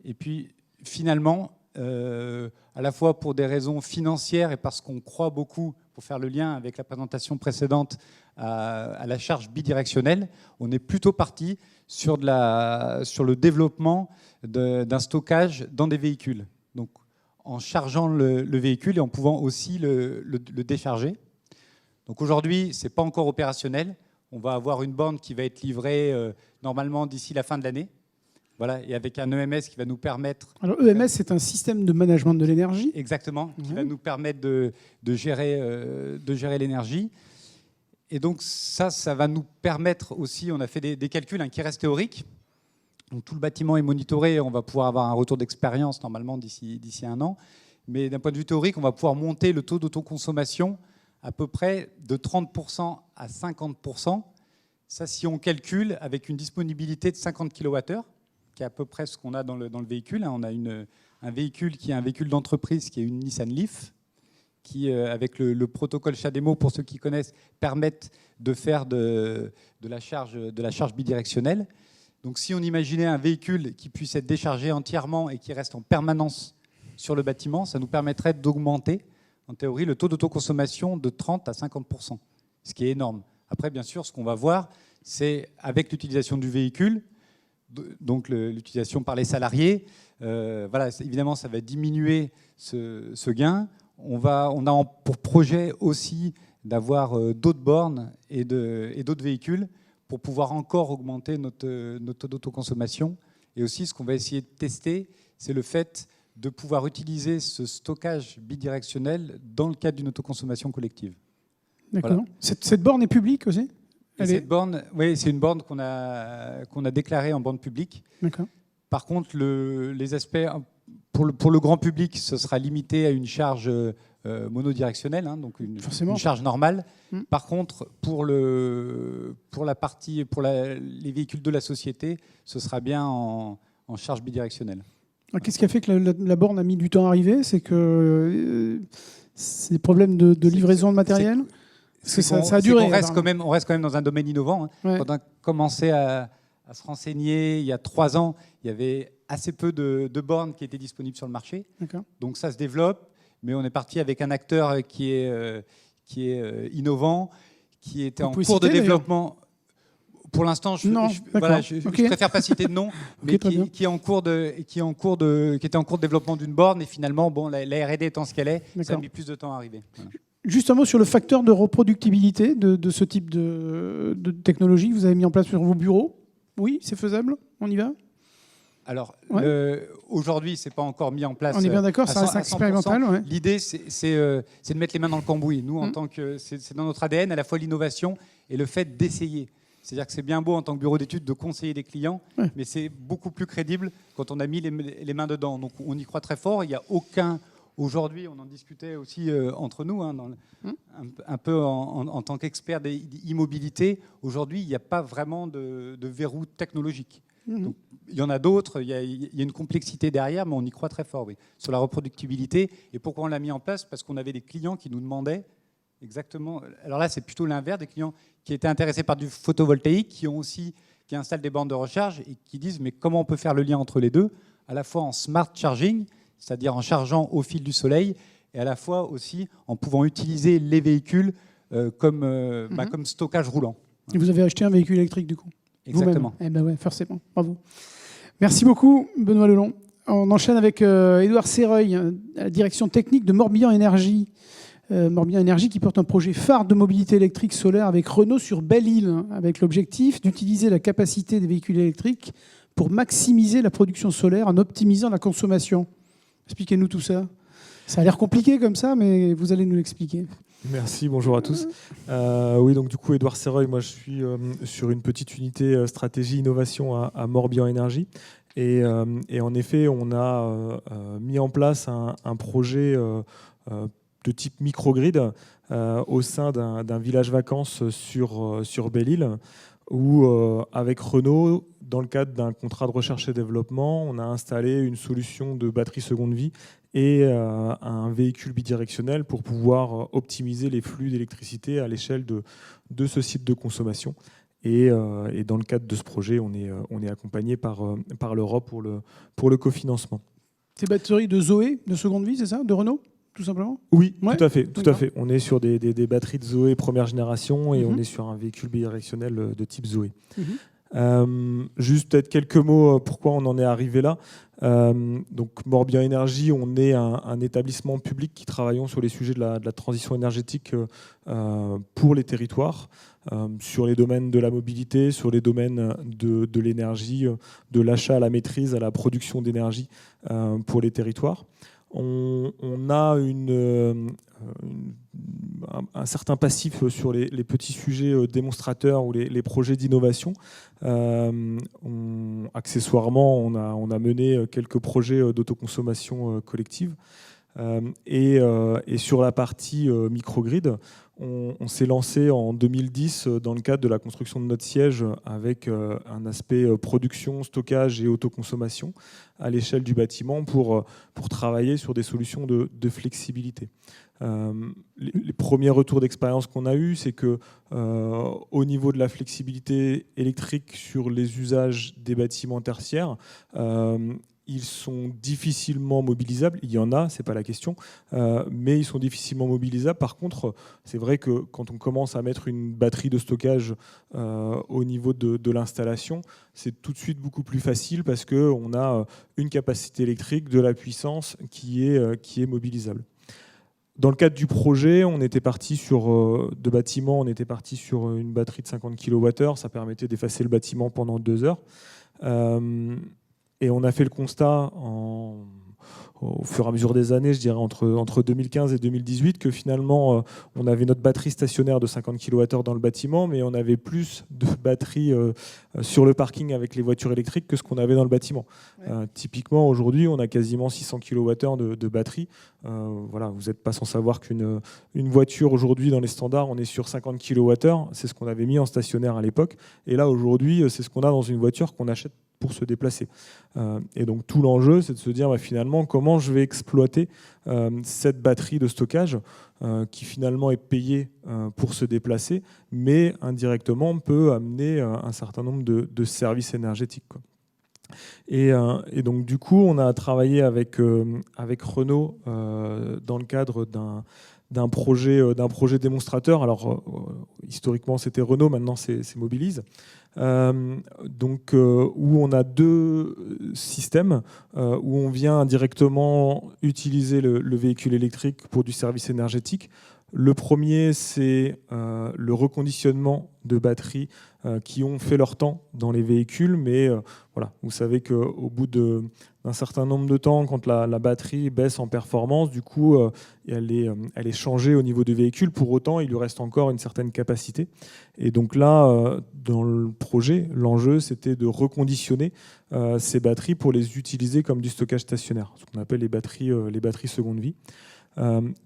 Et puis finalement, à la fois pour des raisons financières et parce qu'on croit beaucoup, pour faire le lien avec la présentation précédente, à la charge bidirectionnelle, on est plutôt parti sur le développement d'un stockage dans des véhicules. Donc en chargeant le véhicule et en pouvant aussi le décharger. Donc aujourd'hui, ce n'est pas encore opérationnel. On va avoir une borne qui va être livrée normalement d'ici la fin de l'année. Voilà, et avec un EMS qui va nous permettre... Alors EMS, c'est un système de management de l'énergie. Exactement, qui va nous permettre de gérer l'énergie. Et donc ça va nous permettre aussi, on a fait des calculs qui restent théoriques. Donc tout le bâtiment est monitoré, on va pouvoir avoir un retour d'expérience normalement d'ici 1 an. Mais d'un point de vue théorique, on va pouvoir monter le taux d'autoconsommation à peu près de 30% à 50%. Ça, si on calcule avec une disponibilité de 50 kWh, qui est à peu près ce qu'on a dans le véhicule. On a un véhicule qui est un véhicule d'entreprise, qui est une Nissan Leaf, qui, avec le protocole CHAdeMO, pour ceux qui connaissent, permettent de faire de la charge bidirectionnelle. Donc si on imaginait un véhicule qui puisse être déchargé entièrement et qui reste en permanence sur le bâtiment, ça nous permettrait d'augmenter, en théorie, le taux d'autoconsommation de 30 à 50%, ce qui est énorme. Après, bien sûr, ce qu'on va voir, c'est avec l'utilisation du véhicule, donc l'utilisation par les salariés, voilà, évidemment, ça va diminuer ce gain. On a pour projet aussi d'avoir d'autres bornes et d'autres véhicules pour pouvoir encore augmenter notre taux d'autoconsommation. Et aussi, ce qu'on va essayer de tester, c'est le fait de pouvoir utiliser ce stockage bidirectionnel dans le cadre d'une autoconsommation collective. D'accord. Voilà. Cette borne est publique aussi ? Cette borne, oui, c'est une borne qu'on a déclarée en borne publique. D'accord. Par contre, les aspects pour le grand public, ce sera limité à une charge monodirectionnelle, hein, donc une charge normale. Par contre, pour les véhicules de la société, ce sera bien en charge bidirectionnelle. Qu'est-ce qui a fait que la borne a mis du temps à arriver ? C'est que c'est des problèmes de livraison de matériel ? Ça a duré. On reste quand même dans un domaine innovant. Hein. Ouais. Quand on a commencé à se renseigner il y a 3 ans, il y avait assez peu de bornes qui étaient disponibles sur le marché. D'accord. Donc ça se développe, mais on est parti avec un acteur qui est innovant, qui était en cours de développement. Pour l'instant, je préfère pas citer de nom, mais qui était en cours de développement d'une borne. Et finalement, bon, la R&D étant ce qu'elle est, ça a mis plus de temps à arriver. Voilà. Justement, sur le facteur de reproductibilité de ce type de technologie que vous avez mis en place sur vos bureaux, oui, c'est faisable ? On y va ? Alors, aujourd'hui, ce n'est pas encore mis en place. On est bien d'accord, ça reste expérimental. Ouais. L'idée, c'est de mettre les mains dans le cambouis. Nous, en tant que, c'est dans notre ADN, à la fois l'innovation et le fait d'essayer. C'est-à-dire que c'est bien beau en tant que bureau d'études de conseiller des clients, mais c'est beaucoup plus crédible quand on a mis les mains dedans. Donc on y croit très fort. Il n'y a aucun... Aujourd'hui, on en discutait aussi entre nous, hein, un peu en tant qu'expert d'immobilité. Aujourd'hui, il n'y a pas vraiment de verrou technologique. Donc, il y en a d'autres, il y a une complexité derrière, mais on y croit très fort, oui, sur la reproductibilité. Et pourquoi on l'a mis en place ? Parce qu'on avait des clients qui nous demandaient exactement... Alors là, c'est plutôt l'inverse, des clients qui étaient intéressés par du photovoltaïque, qui installent des bornes de recharge et qui disent mais comment on peut faire le lien entre les deux, à la fois en smart charging, c'est-à-dire en chargeant au fil du soleil, et à la fois aussi en pouvant utiliser les véhicules comme stockage roulant. Et vous avez acheté un véhicule électrique du coup ? Exactement. Eh ben ouais, forcément. Bravo. Merci beaucoup, Benoît Lelong. On enchaîne avec Édouard Serreuil, à la direction technique de Morbihan Énergie. Morbihan Énergie qui porte un projet phare de mobilité électrique solaire avec Renault sur Belle-Île, avec l'objectif d'utiliser la capacité des véhicules électriques pour maximiser la production solaire en optimisant la consommation. Expliquez-nous tout ça. Ça a l'air compliqué comme ça, mais vous allez nous l'expliquer. Merci, bonjour à tous. Oui, donc du coup, Édouard Serreuil, moi je suis sur une petite unité stratégie innovation à Morbihan Énergie. Et en effet, on a mis en place un projet de type microgrid au sein d'un village vacances sur Belle-Île, où avec Renault, dans le cadre d'un contrat de recherche et développement, on a installé une solution de batterie seconde vie et un véhicule bidirectionnel pour pouvoir optimiser les flux d'électricité à l'échelle de ce site de consommation. Et dans le cadre de ce projet, on est accompagné par l'Europe pour le cofinancement. Ces batteries de Zoé, de seconde vie, c'est ça ? De Renault, tout simplement ? Oui, ouais, tout à fait. On est sur des batteries de Zoé première génération et on est sur un véhicule bidirectionnel de type Zoé. Juste peut-être quelques mots pourquoi on en est arrivé là. Donc Morbihan Énergie, on est un établissement public qui travaillons sur les sujets de la transition énergétique pour les territoires, sur les domaines de la mobilité, sur les domaines de l'énergie, de l'achat à la maîtrise, à la production d'énergie pour les territoires. On a un certain passif sur les petits sujets démonstrateurs ou les projets d'innovation. Accessoirement, on a mené quelques projets d'autoconsommation collective. Et sur la partie microgrid, on s'est lancé en 2010 dans le cadre de la construction de notre siège avec un aspect production, stockage et autoconsommation à l'échelle du bâtiment pour travailler sur des solutions de flexibilité. Les premiers retours d'expérience qu'on a eus, c'est que au niveau de la flexibilité électrique sur les usages des bâtiments tertiaires, ils sont difficilement mobilisables. Il y en a, c'est pas la question, mais ils sont difficilement mobilisables. Par contre, c'est vrai que quand on commence à mettre une batterie de stockage au niveau de l'installation, c'est tout de suite beaucoup plus facile parce qu'on a une capacité électrique, de la puissance qui est mobilisable. Dans le cadre du projet, on était parti sur de bâtiment, on était parti sur une batterie de 50 kWh. Ça permettait d'effacer le bâtiment pendant 2 heures. Et on a fait le constat au fur et à mesure des années, je dirais entre 2015 et 2018, que finalement, on avait notre batterie stationnaire de 50 kWh dans le bâtiment, mais on avait plus de batteries sur le parking avec les voitures électriques que ce qu'on avait dans le bâtiment. Ouais. Typiquement, aujourd'hui, on a quasiment 600 kWh de batterie. Voilà, vous n'êtes pas sans savoir qu'une voiture, aujourd'hui, dans les standards, on est sur 50 kWh. C'est ce qu'on avait mis en stationnaire à l'époque. Et là, aujourd'hui, c'est ce qu'on a dans une voiture qu'on achète pour se déplacer. Et donc tout l'enjeu, c'est de se dire finalement comment je vais exploiter cette batterie de stockage qui finalement est payée pour se déplacer, mais indirectement peut amener un certain nombre de services énergétiques, quoi. Et donc du coup, on a travaillé avec Renault dans le cadre d'un projet démonstrateur. Alors historiquement c'était Renault, maintenant c'est Mobilise. Donc où on a 2 systèmes où on vient directement utiliser le véhicule électrique pour du service énergétique. Le premier, c'est le reconditionnement de batteries qui ont fait leur temps dans les véhicules, mais voilà, vous savez qu'au bout d'un certain nombre de temps, quand la batterie baisse en performance, du coup, elle est changée au niveau du véhicule. Pour autant, il lui reste encore une certaine capacité. Et donc là, dans le projet, l'enjeu, c'était de reconditionner ces batteries pour les utiliser comme du stockage stationnaire, ce qu'on appelle les batteries seconde vie.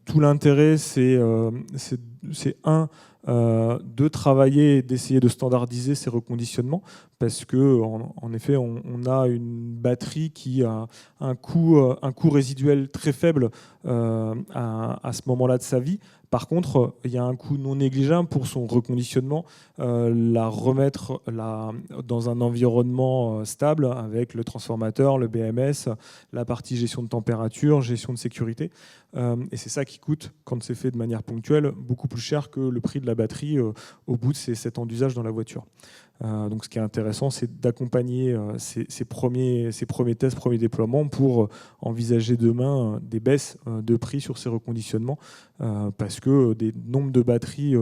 Tout l'intérêt, c'est de travailler et d'essayer de standardiser ces reconditionnements, parce que en effet, on a une batterie qui a un coût résiduel très faible à ce moment-là de sa vie. Par contre, il y a un coût non négligeable pour son reconditionnement, la remettre dans un environnement stable avec le transformateur, le BMS, la partie gestion de température, gestion de sécurité. Et c'est ça qui coûte, quand c'est fait de manière ponctuelle, beaucoup plus cher que le prix de la batterie au bout de ces 7 ans d'usage dans la voiture. Donc ce qui est intéressant, c'est d'accompagner ces premiers tests, premiers déploiements pour envisager demain des baisses de prix sur ces reconditionnements, parce que des nombres de batteries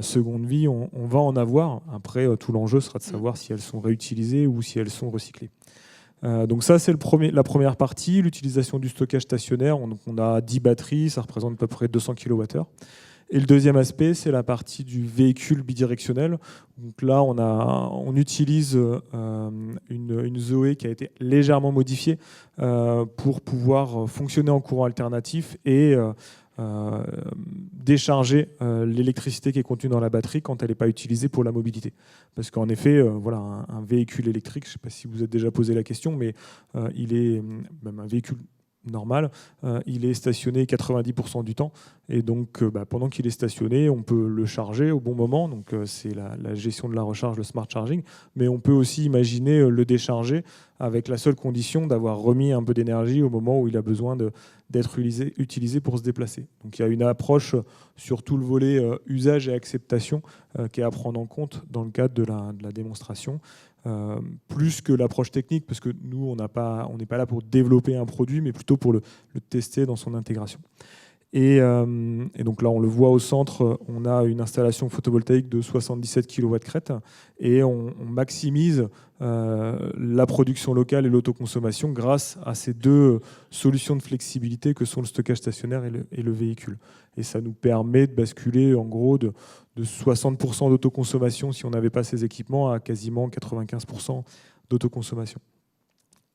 seconde vie, on va en avoir. Après, tout l'enjeu sera de savoir si elles sont réutilisées ou si elles sont recyclées. Donc ça, c'est la première partie, l'utilisation du stockage stationnaire. On a 10 batteries, ça représente à peu près 200 kWh. Et le deuxième aspect, c'est la partie du véhicule bidirectionnel. Donc là, on utilise une Zoé qui a été légèrement modifiée pour pouvoir fonctionner en courant alternatif et décharger l'électricité qui est contenue dans la batterie quand elle n'est pas utilisée pour la mobilité. Parce qu'en effet, voilà, un véhicule électrique, je ne sais pas si vous êtes déjà posé la question, mais il est même un véhicule normal, il est stationné 90% du temps, et donc pendant qu'il est stationné, on peut le charger au bon moment, donc c'est la gestion de la recharge, le smart charging, mais on peut aussi imaginer le décharger avec la seule condition d'avoir remis un peu d'énergie au moment où il a besoin d'être utilisé pour se déplacer. Donc il y a une approche sur tout le volet usage et acceptation qui est à prendre en compte dans le cadre de la démonstration. Plus que l'approche technique, parce que nous, on n'est pas là pour développer un produit, mais plutôt pour le tester dans son intégration. Et donc là, on le voit au centre, on a une installation photovoltaïque de 77 kW crête, et on maximise la production locale et l'autoconsommation grâce à ces 2 solutions de flexibilité que sont le stockage stationnaire et le véhicule. Et ça nous permet de basculer en gros de 60% d'autoconsommation si on n'avait pas ces équipements à quasiment 95% d'autoconsommation.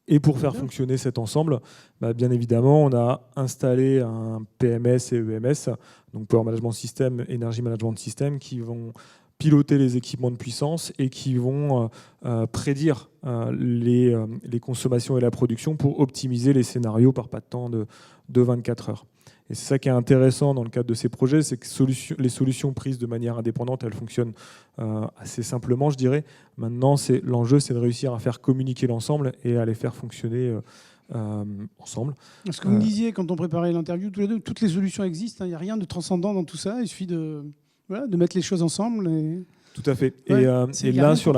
Et pour faire fonctionner cet ensemble, bien évidemment, on a installé un PMS et EMS, donc Power Management System, Energy Management System, qui vont piloter les équipements de puissance et qui vont prédire les consommations et la production pour optimiser les scénarios par pas de temps de 24 heures. Et c'est ça qui est intéressant dans le cadre de ces projets, c'est que les solutions prises de manière indépendante, elles fonctionnent assez simplement, je dirais. Maintenant, l'enjeu, c'est de réussir à faire communiquer l'ensemble et à les faire fonctionner ensemble. Ce que vous me disiez quand on préparait l'interview, tous les deux, toutes les solutions existent, il n'y a rien de transcendant dans tout ça, il suffit de mettre les choses ensemble. Tout à fait. Ouais, et là, sur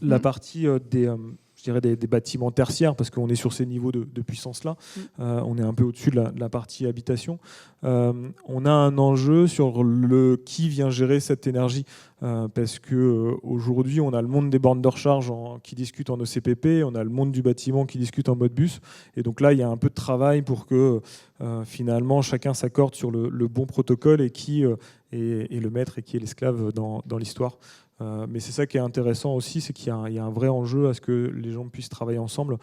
la partie des bâtiments tertiaires, parce qu'on est sur ces niveaux de puissance-là, on est un peu au-dessus de la partie habitation. On a un enjeu sur qui vient gérer cette énergie, parce qu'aujourd'hui, on a le monde des bornes de recharge qui discutent en ECPP, on a le monde du bâtiment qui discute en mode bus, et donc là, il y a un peu de travail pour que finalement, chacun s'accorde sur le bon protocole et qui est le maître et qui est l'esclave dans l'histoire. Mais c'est ça qui est intéressant aussi, c'est qu'il y a un vrai enjeu à ce que les gens puissent travailler ensemble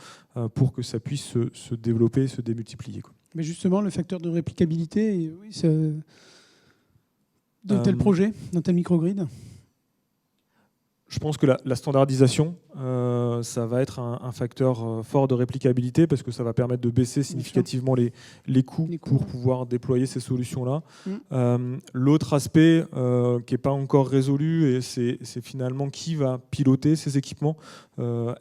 pour que ça puisse se développer, se démultiplier, quoi. Mais justement, le facteur de réplicabilité, d'un tel projet, d'un tel microgrid. Je pense que la standardisation, ça va être un facteur fort de réplicabilité parce que ça va permettre de baisser significativement les coûts pour pouvoir déployer ces solutions-là. L'autre aspect qui n'est pas encore résolu, c'est finalement qui va piloter ces équipements.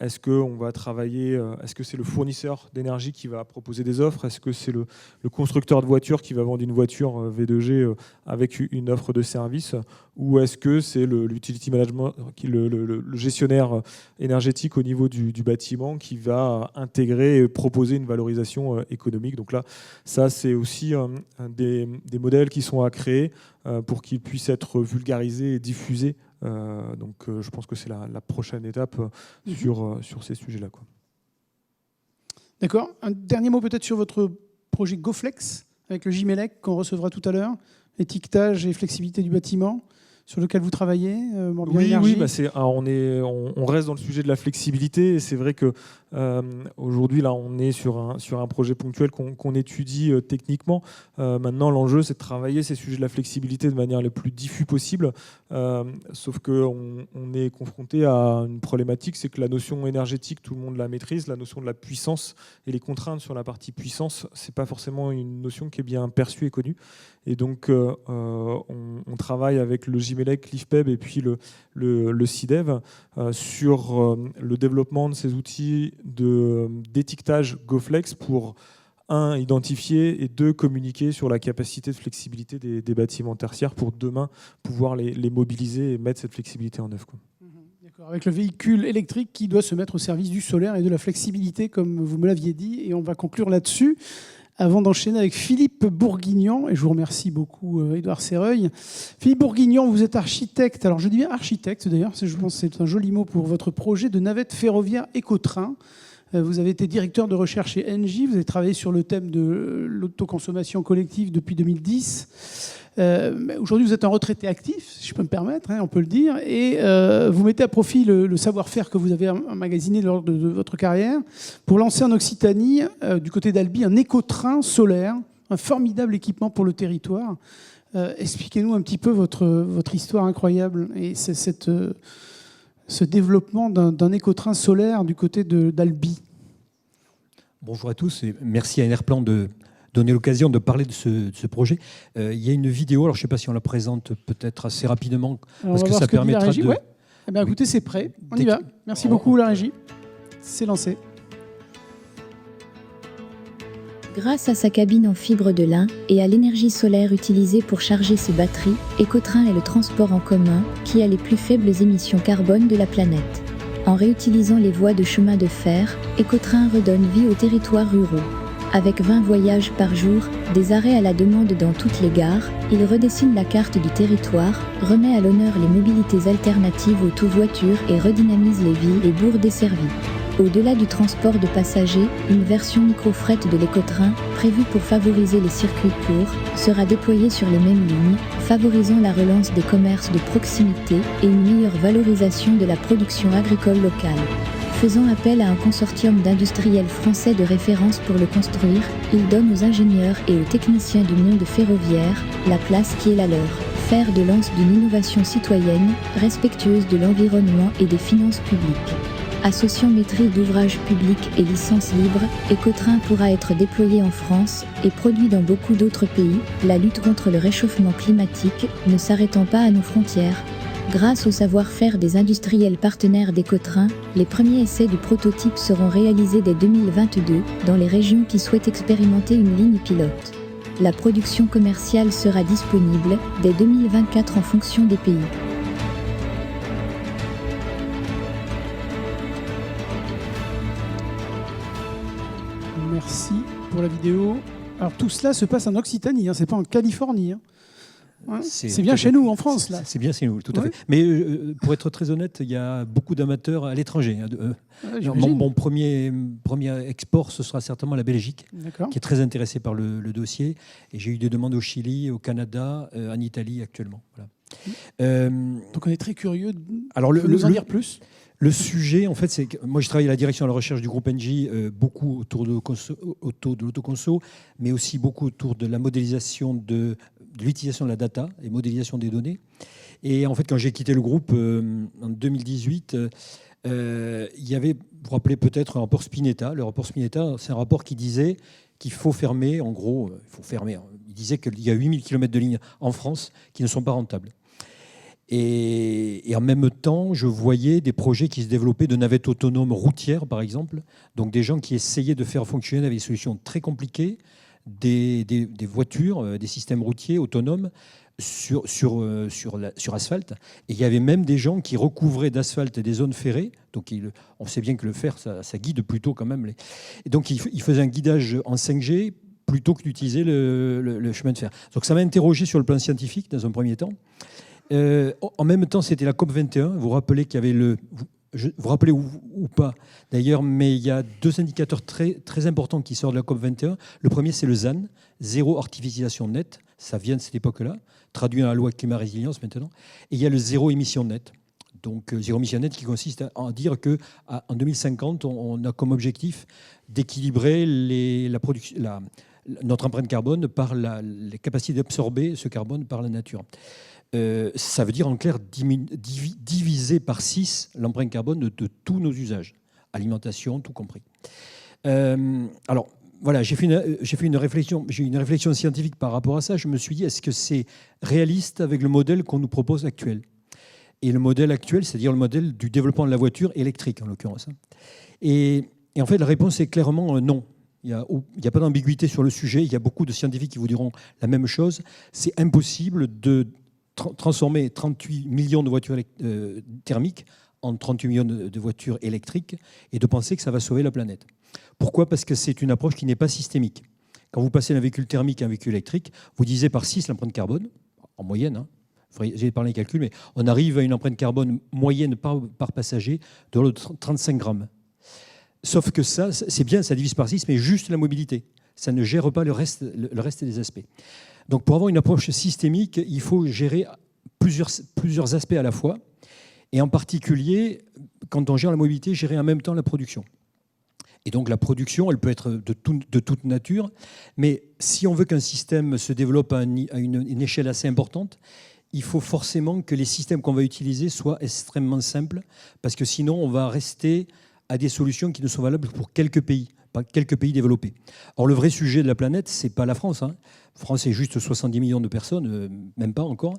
Est-ce qu'on va travailler, est-ce que c'est le fournisseur d'énergie qui va proposer des offres? Est-ce que c'est le constructeur de voitures qui va vendre une voiture V2G avec une offre de service? Ou est-ce que c'est l'utility management, le gestionnaire énergétique au niveau du bâtiment qui va intégrer et proposer une valorisation économique? Donc là, ça c'est aussi des modèles qui sont à créer pour qu'ils puissent être vulgarisés et diffusés. Donc je pense que c'est la prochaine étape sur ces sujets-là, quoi. D'accord. Un dernier mot peut-être sur votre projet GoFlex avec le Gimelec qu'on recevra tout à l'heure, étiquetage et flexibilité du bâtiment, sur lequel vous travaillez, Morbihan Énergie. On reste dans le sujet de la flexibilité. Et c'est vrai que aujourd'hui, là, on est sur un projet ponctuel qu'on étudie techniquement. Maintenant, l'enjeu, c'est de travailler ces sujets de la flexibilité de manière la plus diffuse possible. Sauf qu'on est confronté à une problématique, c'est que la notion énergétique, tout le monde la maîtrise. La notion de la puissance et les contraintes sur la partie puissance, c'est pas forcément une notion qui est bien perçue et connue. Et donc, on travaille avec le Gimelec, l'IFPEB et puis le CIDEV sur le développement de ces outils d'étiquetage GoFlex pour, un, identifier et deux, communiquer sur la capacité de flexibilité des bâtiments tertiaires pour demain pouvoir les mobiliser et mettre cette flexibilité en œuvre, quoi. D'accord. Avec le véhicule électrique qui doit se mettre au service du solaire et de la flexibilité, comme vous me l'aviez dit, et on va conclure là-dessus. Avant d'enchaîner avec Philippe Bourguignon, et je vous remercie beaucoup, Édouard Serreuil. Philippe Bourguignon, vous êtes architecte. Alors je dis bien architecte d'ailleurs, je pense que c'est un joli mot pour votre projet de navette ferroviaire Ecotrain. Vous avez été directeur de recherche chez Engie, vous avez travaillé sur le thème de l'autoconsommation collective depuis 2010. Aujourd'hui, vous êtes un retraité actif, si je peux me permettre, on peut le dire, et vous mettez à profit le savoir-faire que vous avez emmagasiné lors de votre carrière pour lancer en Occitanie, du côté d'Albi, un écotrain solaire, un formidable équipement pour le territoire. Expliquez-nous un petit peu votre histoire incroyable et ce développement d'un écotrain solaire du côté d'Albi. Bonjour à tous et merci à Enerplan de donner l'occasion de parler de ce projet. Il y a une vidéo, alors je ne sais pas si on la présente peut-être assez rapidement, alors parce que ça permettra de... Ouais. Eh bien, écoutez, c'est prêt, on y va. Merci beaucoup la régie, c'est lancé. Grâce à sa cabine en fibre de lin et à l'énergie solaire utilisée pour charger ses batteries, Ecotrain est le transport en commun qui a les plus faibles émissions carbone de la planète. En réutilisant les voies de chemin de fer, Ecotrain redonne vie aux territoires ruraux. Avec 20 voyages par jour, des arrêts à la demande dans toutes les gares, il redessine la carte du territoire, remet à l'honneur les mobilités alternatives aux tout-voitures et redynamise les villes et bourgs desservies. Au-delà du transport de passagers, une version micro-fret de l'Ecotrain, prévue pour favoriser les circuits courts, sera déployée sur les mêmes lignes, favorisant la relance des commerces de proximité et une meilleure valorisation de la production agricole locale. Faisant appel à un consortium d'industriels français de référence pour le construire, il donne aux ingénieurs et aux techniciens du monde ferroviaire la place qui est la leur. Fer de lance d'une innovation citoyenne, respectueuse de l'environnement et des finances publiques. Associant maîtrise d'ouvrage public et licence libre, Écotrain pourra être déployé en France et produit dans beaucoup d'autres pays, la lutte contre le réchauffement climatique ne s'arrêtant pas à nos frontières. Grâce au savoir-faire des industriels partenaires d'Écotrain, les premiers essais du prototype seront réalisés dès 2022 dans les régions qui souhaitent expérimenter une ligne pilote. La production commerciale sera disponible dès 2024 en fonction des pays. Merci pour la vidéo. Alors tout cela se passe en Occitanie, c'est pas en Californie. C'est bien chez nous, en France, là. C'est bien chez nous, tout à fait. Mais pour être très honnête, il y a beaucoup d'amateurs à l'étranger. Mon premier export, ce sera certainement la Belgique, qui est très intéressée par le dossier. Et j'ai eu des demandes au Chili, au Canada, en Italie actuellement. Voilà. Donc on est très curieux. Alors nous en dire plus. Le sujet, en fait, c'est que moi, je travaille à la direction de la recherche du groupe Engie, beaucoup autour de l'autoconso, mais aussi beaucoup autour de la modélisation de l'utilisation de la data et modélisation des données. Et en fait, quand j'ai quitté le groupe en 2018, il y avait, vous vous rappelez peut-être, un rapport Spinetta. Le rapport Spinetta, c'est un rapport qui disait qu'il faut fermer, en gros, il faut fermer. Il disait qu'il y a 8000 km de lignes en France qui ne sont pas rentables. Et en même temps, je voyais des projets qui se développaient de navettes autonomes routières, par exemple. Donc des gens qui essayaient de faire fonctionner avec des solutions très compliquées, des voitures, des systèmes routiers autonomes sur asphalte. Et il y avait même des gens qui recouvraient d'asphalte des zones ferrées. Donc on sait bien que le fer, ça guide plutôt quand même. Et donc ils faisaient un guidage en 5G plutôt que d'utiliser le chemin de fer. Donc ça m'a interrogé sur le plan scientifique dans un premier temps. En même temps, c'était la COP21. Vous vous rappelez qu'il y avait vous vous rappelez ou pas d'ailleurs, mais il y a deux indicateurs très, très importants qui sortent de la COP21. Le premier, c'est le ZAN, zéro artificialisation nette. Ça vient de cette époque-là, traduit dans la loi climat résilience maintenant. Et il y a le zéro émission nette. Donc zéro émission nette qui consiste à dire qu'en 2050, on a comme objectif d'équilibrer notre empreinte carbone par les capacités d'absorber ce carbone par la nature. Ça veut dire en clair diviser par 6 l'empreinte carbone de tous nos usages, alimentation, tout compris. Alors voilà, j'ai fait une réflexion scientifique par rapport à ça. Je me suis dit, est-ce que c'est réaliste avec le modèle qu'on nous propose actuel? Et le modèle actuel, c'est-à-dire le modèle du développement de la voiture électrique en l'occurrence. Et en fait, la réponse est clairement non. Il n'y a pas d'ambiguïté sur le sujet. Il y a beaucoup de scientifiques qui vous diront la même chose. C'est impossible de transformer 38 millions de voitures thermiques en 38 millions de voitures électriques et de penser que ça va sauver la planète. Pourquoi ? Parce que c'est une approche qui n'est pas systémique. Quand vous passez d'un véhicule thermique à un véhicule électrique, vous divisez par 6 l'empreinte carbone, en moyenne. J'ai parlé des calculs, mais on arrive à une empreinte carbone moyenne par passager de l'ordre de 35 grammes. Sauf que ça, c'est bien, ça divise par 6, mais juste la mobilité. Ça ne gère pas le reste des aspects. Donc pour avoir une approche systémique, il faut gérer plusieurs aspects à la fois. Et en particulier, quand on gère la mobilité, gérer en même temps la production. Et donc la production, elle peut être de toute nature. Mais si on veut qu'un système se développe à une échelle assez importante, il faut forcément que les systèmes qu'on va utiliser soient extrêmement simples, parce que sinon on va rester à des solutions qui ne sont valables pour quelques pays développés. Or, le vrai sujet de la planète, ce n'est pas la France. La France, c'est juste 70 millions de personnes, même pas encore.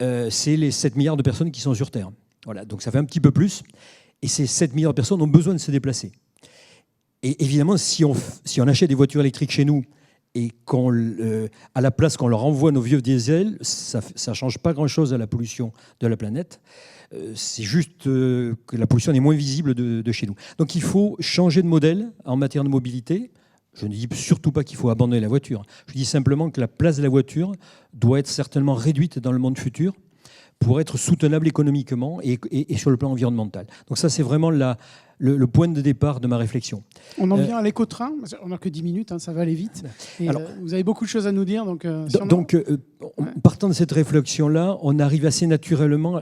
C'est les 7 milliards de personnes qui sont sur Terre. Voilà, donc ça fait un petit peu plus. Et ces 7 milliards de personnes ont besoin de se déplacer. Et évidemment, si on achète des voitures électriques chez nous et à la place qu'on leur envoie nos vieux diesels, ça ne change pas grand-chose à la pollution de la planète. C'est juste que la pollution est moins visible de chez nous. Donc il faut changer de modèle en matière de mobilité. Je ne dis surtout pas qu'il faut abandonner la voiture. Je dis simplement que la place de la voiture doit être certainement réduite dans le monde futur pour être soutenable économiquement et sur le plan environnemental. Donc ça, c'est vraiment le point de départ de ma réflexion. On en vient à l'éco-train. On n'a que 10 minutes, ça va aller vite. Et, alors, vous avez beaucoup de choses à nous dire. Donc, Partant de cette réflexion-là, on arrive assez naturellement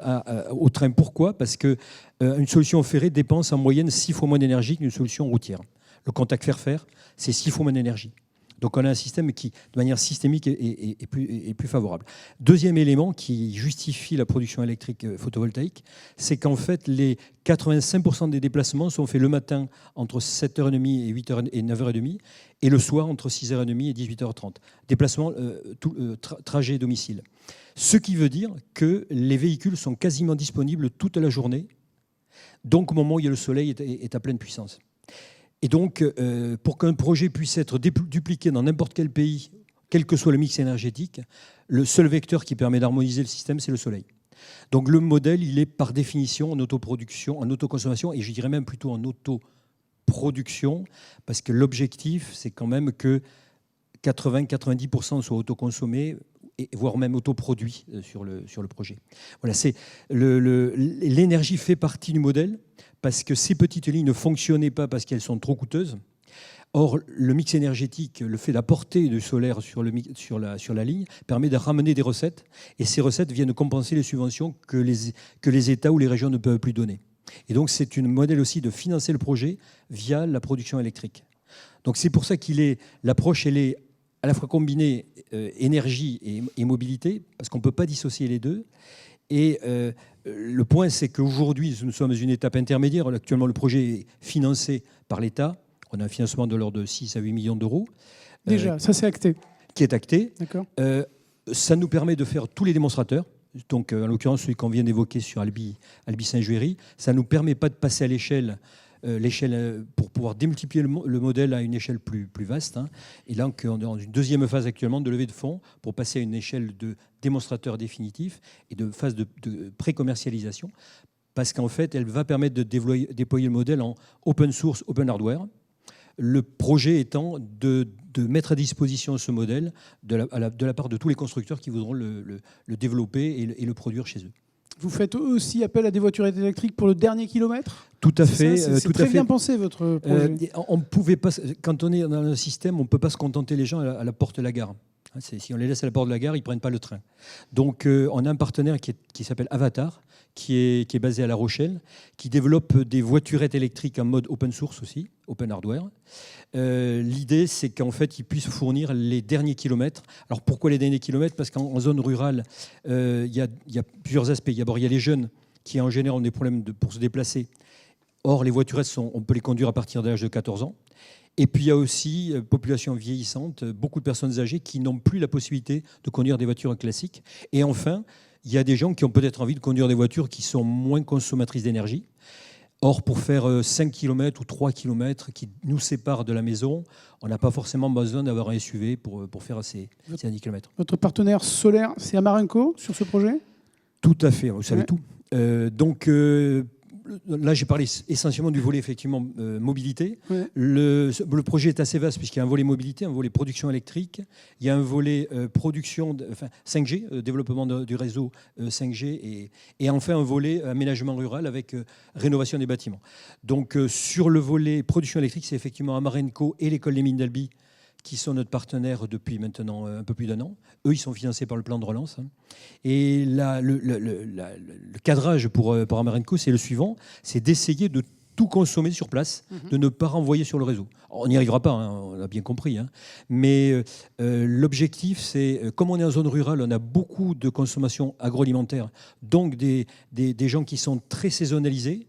au train. Pourquoi ? Parce qu'une solution ferrée dépense en moyenne 6 fois moins d'énergie qu'une solution routière. Le contact fer-fer, c'est 6 fois moins d'énergie. Donc on a un système qui, de manière systémique, est plus favorable. Deuxième élément qui justifie la production électrique photovoltaïque, c'est qu'en fait, les 85% des déplacements sont faits le matin entre 7h30 et 8h et 9h30, et le soir entre 6h30 et 18h30. Déplacement, trajet domicile. Ce qui veut dire que les véhicules sont quasiment disponibles toute la journée, donc au moment où le soleil est à pleine puissance. Et donc, pour qu'un projet puisse être dupliqué dans n'importe quel pays, quel que soit le mix énergétique, le seul vecteur qui permet d'harmoniser le système, c'est le soleil. Donc le modèle, il est par définition en autoproduction, en autoconsommation, et je dirais même plutôt en autoproduction, parce que l'objectif, c'est quand même que 80-90% soient autoconsommés, voire même autoproduits sur le projet. Voilà, l'énergie fait partie du modèle, parce que ces petites lignes ne fonctionnaient pas parce qu'elles sont trop coûteuses. Or, le mix énergétique, le fait d'apporter du solaire sur la ligne, permet de ramener des recettes, et ces recettes viennent compenser les subventions que les États ou les régions ne peuvent plus donner. Et donc, c'est un modèle aussi de financer le projet via la production électrique. Donc, c'est pour ça l'approche, elle est à la fois combinée énergie et mobilité, parce qu'on ne peut pas dissocier les deux. Et le point, c'est qu'aujourd'hui, nous sommes à une étape intermédiaire. Actuellement, le projet est financé par l'État. On a un financement de l'ordre de 6 à 8 millions d'euros. Déjà, ça c'est acté. Qui est acté. D'accord. Ça nous permet de faire tous les démonstrateurs. Donc, en l'occurrence, celui qu'on vient d'évoquer sur Albi Saint-Juéry. Ça ne nous permet pas de passer à l'échelle pour pouvoir démultiplier le modèle à une échelle plus vaste. Et là, on est dans une deuxième phase actuellement de levée de fonds pour passer à une échelle de démonstrateur définitif et de phase de pré-commercialisation, parce qu'en fait, elle va permettre de déployer le modèle en open source, open hardware. Le projet étant de mettre à disposition ce modèle de la part de tous les constructeurs qui voudront le développer et le produire chez eux. Vous faites aussi appel à des voiturettes électriques pour le dernier kilomètre ? Tout à fait. C'est très bien pensé, votre projet. On pouvait pas, quand on est dans un système, on ne peut pas se contenter les gens à la porte de la gare. Si on les laisse à la porte de la gare, ils ne prennent pas le train. Donc, on a un partenaire qui s'appelle Avatar, qui est basé à La Rochelle, qui développe des voiturettes électriques en mode open source aussi, open hardware. L'idée, c'est qu'en fait, ils puissent fournir les derniers kilomètres. Alors, pourquoi les derniers kilomètres ? Parce qu'en zone rurale, il y a plusieurs aspects. D'abord, il y a les jeunes qui, en général, ont des problèmes pour se déplacer. Or, les voiturettes, on peut les conduire à partir de l'âge de 14 ans. Et puis, il y a aussi population vieillissante, beaucoup de personnes âgées qui n'ont plus la possibilité de conduire des voitures classiques. Et enfin, il y a des gens qui ont peut-être envie de conduire des voitures qui sont moins consommatrices d'énergie. Or, pour faire 5 km ou 3 km qui nous séparent de la maison, on n'a pas forcément besoin d'avoir un SUV pour faire ces 10 km. Votre partenaire solaire, c'est Amarenco sur ce projet ? Tout à fait, vous savez tout. Là, j'ai parlé essentiellement du volet effectivement mobilité. Ouais. Le projet est assez vaste puisqu'il y a un volet mobilité, un volet production électrique, il y a un volet production, 5G, développement du réseau 5G, et enfin un volet aménagement rural avec rénovation des bâtiments. Donc sur le volet production électrique, c'est effectivement Amarenco et l'école des mines d'Albi qui sont notre partenaire depuis maintenant un peu plus d'1 an. Eux, ils sont financés par le plan de relance. Et le cadrage pour Amarenco, c'est le suivant, c'est d'essayer de tout consommer sur place, de ne pas renvoyer sur le réseau. On n'y arrivera pas, on a bien compris. Mais l'objectif, c'est, comme on est en zone rurale, on a beaucoup de consommation agroalimentaire, donc des gens qui sont très saisonnalisés.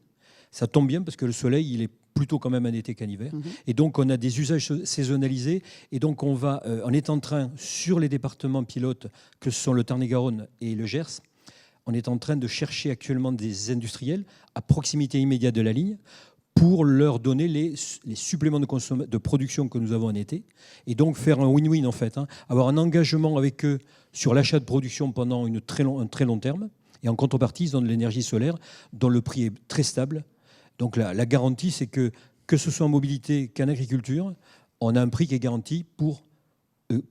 Ça tombe bien parce que le soleil, il est plutôt quand même un été qu'un hiver. Et donc, on a des usages saisonnalisés. Et donc, on est en train, sur les départements pilotes, que ce sont le Tarn-et-Garonne et le Gers, on est en train de chercher actuellement des industriels à proximité immédiate de la ligne pour leur donner les suppléments de production que nous avons en été. Et donc, faire un win-win, en fait. Avoir un engagement avec eux sur l'achat de production pendant un très long terme. Et en contrepartie, ils ont de l'énergie solaire dont le prix est très stable. Donc la garantie, c'est que ce soit en mobilité qu'en agriculture, on a un prix qui est garanti pour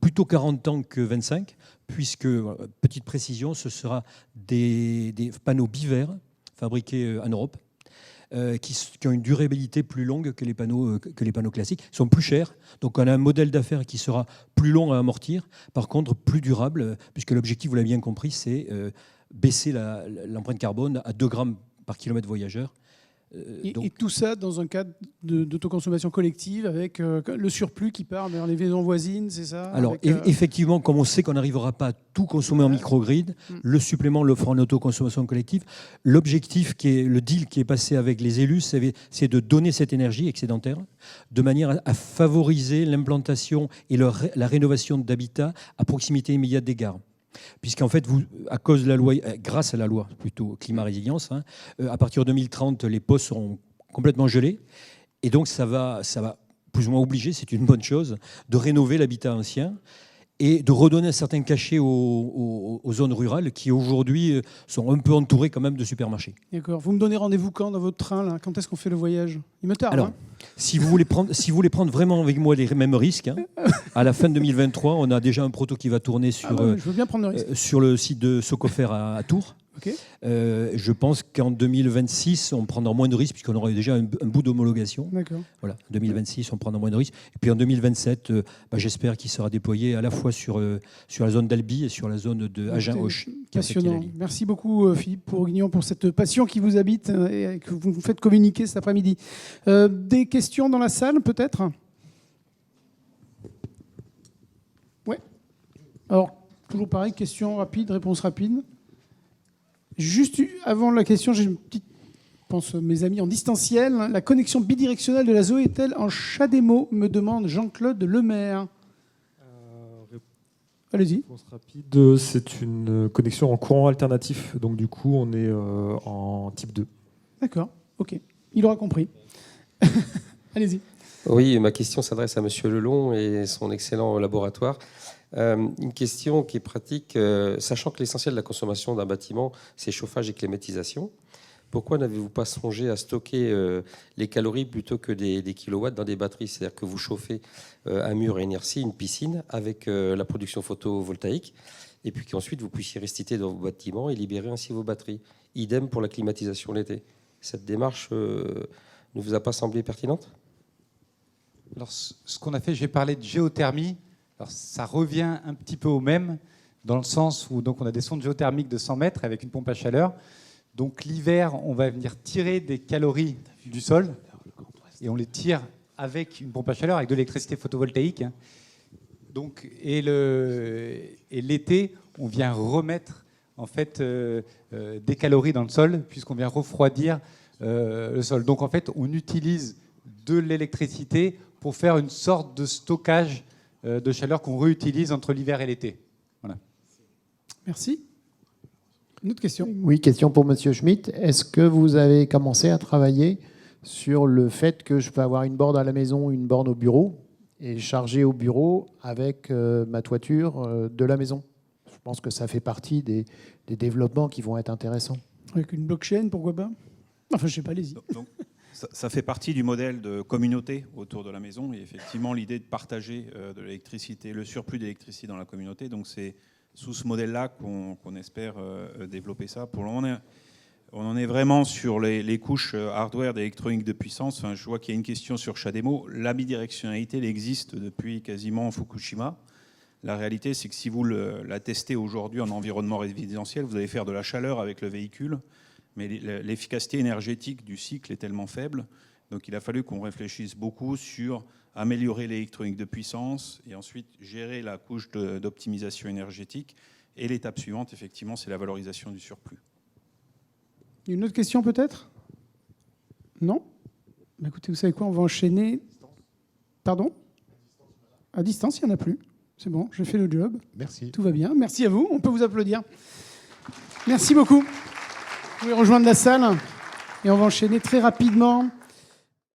plutôt 40 ans que 25, puisque, petite précision, ce sera des panneaux bivers fabriqués en Europe, qui ont une durabilité plus longue que les panneaux classiques. Ils sont plus chers, donc on a un modèle d'affaires qui sera plus long à amortir, par contre plus durable, puisque l'objectif, vous l'avez bien compris, c'est baisser l'empreinte carbone à 2 grammes par kilomètre voyageur. Et tout ça dans un cadre d'autoconsommation collective avec le surplus qui part vers les maisons voisines, c'est ça? Alors, effectivement, comme on sait qu'on n'arrivera pas à tout consommer en microgrid, le supplément le fera en autoconsommation collective. L'objectif, le deal qui est passé avec les élus, c'est de donner cette énergie excédentaire de manière à favoriser l'implantation et la rénovation d'habitats à proximité immédiate des gares. Puisqu'en fait, grâce à la loi plutôt climat résilience, à partir de 2030, les postes seront complètement gelés. Et donc, ça va plus ou moins obliger, c'est une bonne chose, de rénover l'habitat ancien et de redonner un certain cachet aux zones rurales qui, aujourd'hui, sont un peu entourées quand même de supermarchés. D'accord. Vous me donnez rendez-vous quand dans votre train là? Quand est-ce qu'on fait le voyage? Il me tarde. Alors, si vous voulez prendre vraiment avec moi les mêmes risques, à la fin de 2023, on a déjà un proto qui va tourner sur, je veux bien prendre le risque. Sur le site de Socofer à Tours. Okay. Je pense qu'en 2026, on prendra moins de risques puisqu'on aura déjà un bout d'homologation. D'accord. Voilà, 2026, on prendra moins de risques. Et puis en 2027, j'espère qu'il sera déployé à la fois sur la zone d'Albi et sur la zone de Agen-Auch. Passionnant. Merci beaucoup Philippe Bourguignon pour cette passion qui vous habite et que vous nous faites communiquer cet après-midi. Des questions dans la salle peut-être? Ouais. Alors, toujours pareil, question rapide, réponse rapide. Juste avant la question, j'ai une petite, je pense mes amis en distanciel. La connexion bidirectionnelle de la ZOE est-elle en CHAdeMO, me demande Jean-Claude Lemaire. Allez-y. Réponse rapide, c'est une connexion en courant alternatif. Donc du coup, on est en type 2. D'accord, ok. Il aura compris. Allez-y. Oui, ma question s'adresse à Monsieur Lelon et son excellent laboratoire. Une question qui est pratique, sachant que l'essentiel de la consommation d'un bâtiment, c'est chauffage et climatisation. Pourquoi n'avez-vous pas songé à stocker les calories plutôt que des kilowatts dans des batteries? C'est-à-dire que vous chauffez un mur à inertie, une piscine, avec la production photovoltaïque, et puis qu'ensuite vous puissiez rester dans vos bâtiments et libérer ainsi vos batteries. Idem pour la climatisation l'été. Cette démarche ne vous a pas semblé pertinente? Alors, ce qu'on a fait, j'ai parlé de géothermie. Alors, ça revient un petit peu au même, dans le sens où donc, on a des sondes géothermiques de 100 mètres avec une pompe à chaleur. Donc l'hiver, on va venir tirer des calories du sol et on les tire avec une pompe à chaleur, avec de l'électricité photovoltaïque. Donc, et l'été, on vient remettre en fait, des calories dans le sol puisqu'on vient refroidir le sol. Donc en fait, on utilise de l'électricité pour faire une sorte de stockage de chaleur qu'on réutilise entre l'hiver et l'été. Voilà. Merci. Une autre question? Oui, question pour Monsieur Schmitt. Est-ce que vous avez commencé à travailler sur le fait que je peux avoir une borne à la maison, une borne au bureau, et charger au bureau avec ma toiture de la maison? Je pense que ça fait partie des développements qui vont être intéressants. Avec une blockchain, pourquoi pas? Enfin, je sais pas, allez-y. Donc, ça fait partie du modèle de communauté autour de la maison. Et effectivement, l'idée de partager de l'électricité, le surplus d'électricité dans la communauté. Donc, c'est sous ce modèle-là qu'on espère développer ça. Pour le moment, on en est vraiment sur les couches hardware d'électronique de puissance. Enfin, je vois qu'il y a une question sur CHAdeMO. La bidirectionnalité, elle existe depuis quasiment Fukushima. La réalité, c'est que si vous la testez aujourd'hui en environnement résidentiel, vous allez faire de la chaleur avec le véhicule. Mais l'efficacité énergétique du cycle est tellement faible. Donc il a fallu qu'on réfléchisse beaucoup sur améliorer l'électronique de puissance et ensuite gérer la couche d'optimisation énergétique. Et l'étape suivante, effectivement, c'est la valorisation du surplus. Une autre question peut-être? Non? Bah, écoutez, vous savez quoi? On va enchaîner. Pardon? À distance, il n'y en a plus. C'est bon, j'ai fait le job. Merci. Tout va bien. Merci à vous. On peut vous applaudir. Merci beaucoup. Vous pouvez rejoindre la salle et on va enchaîner très rapidement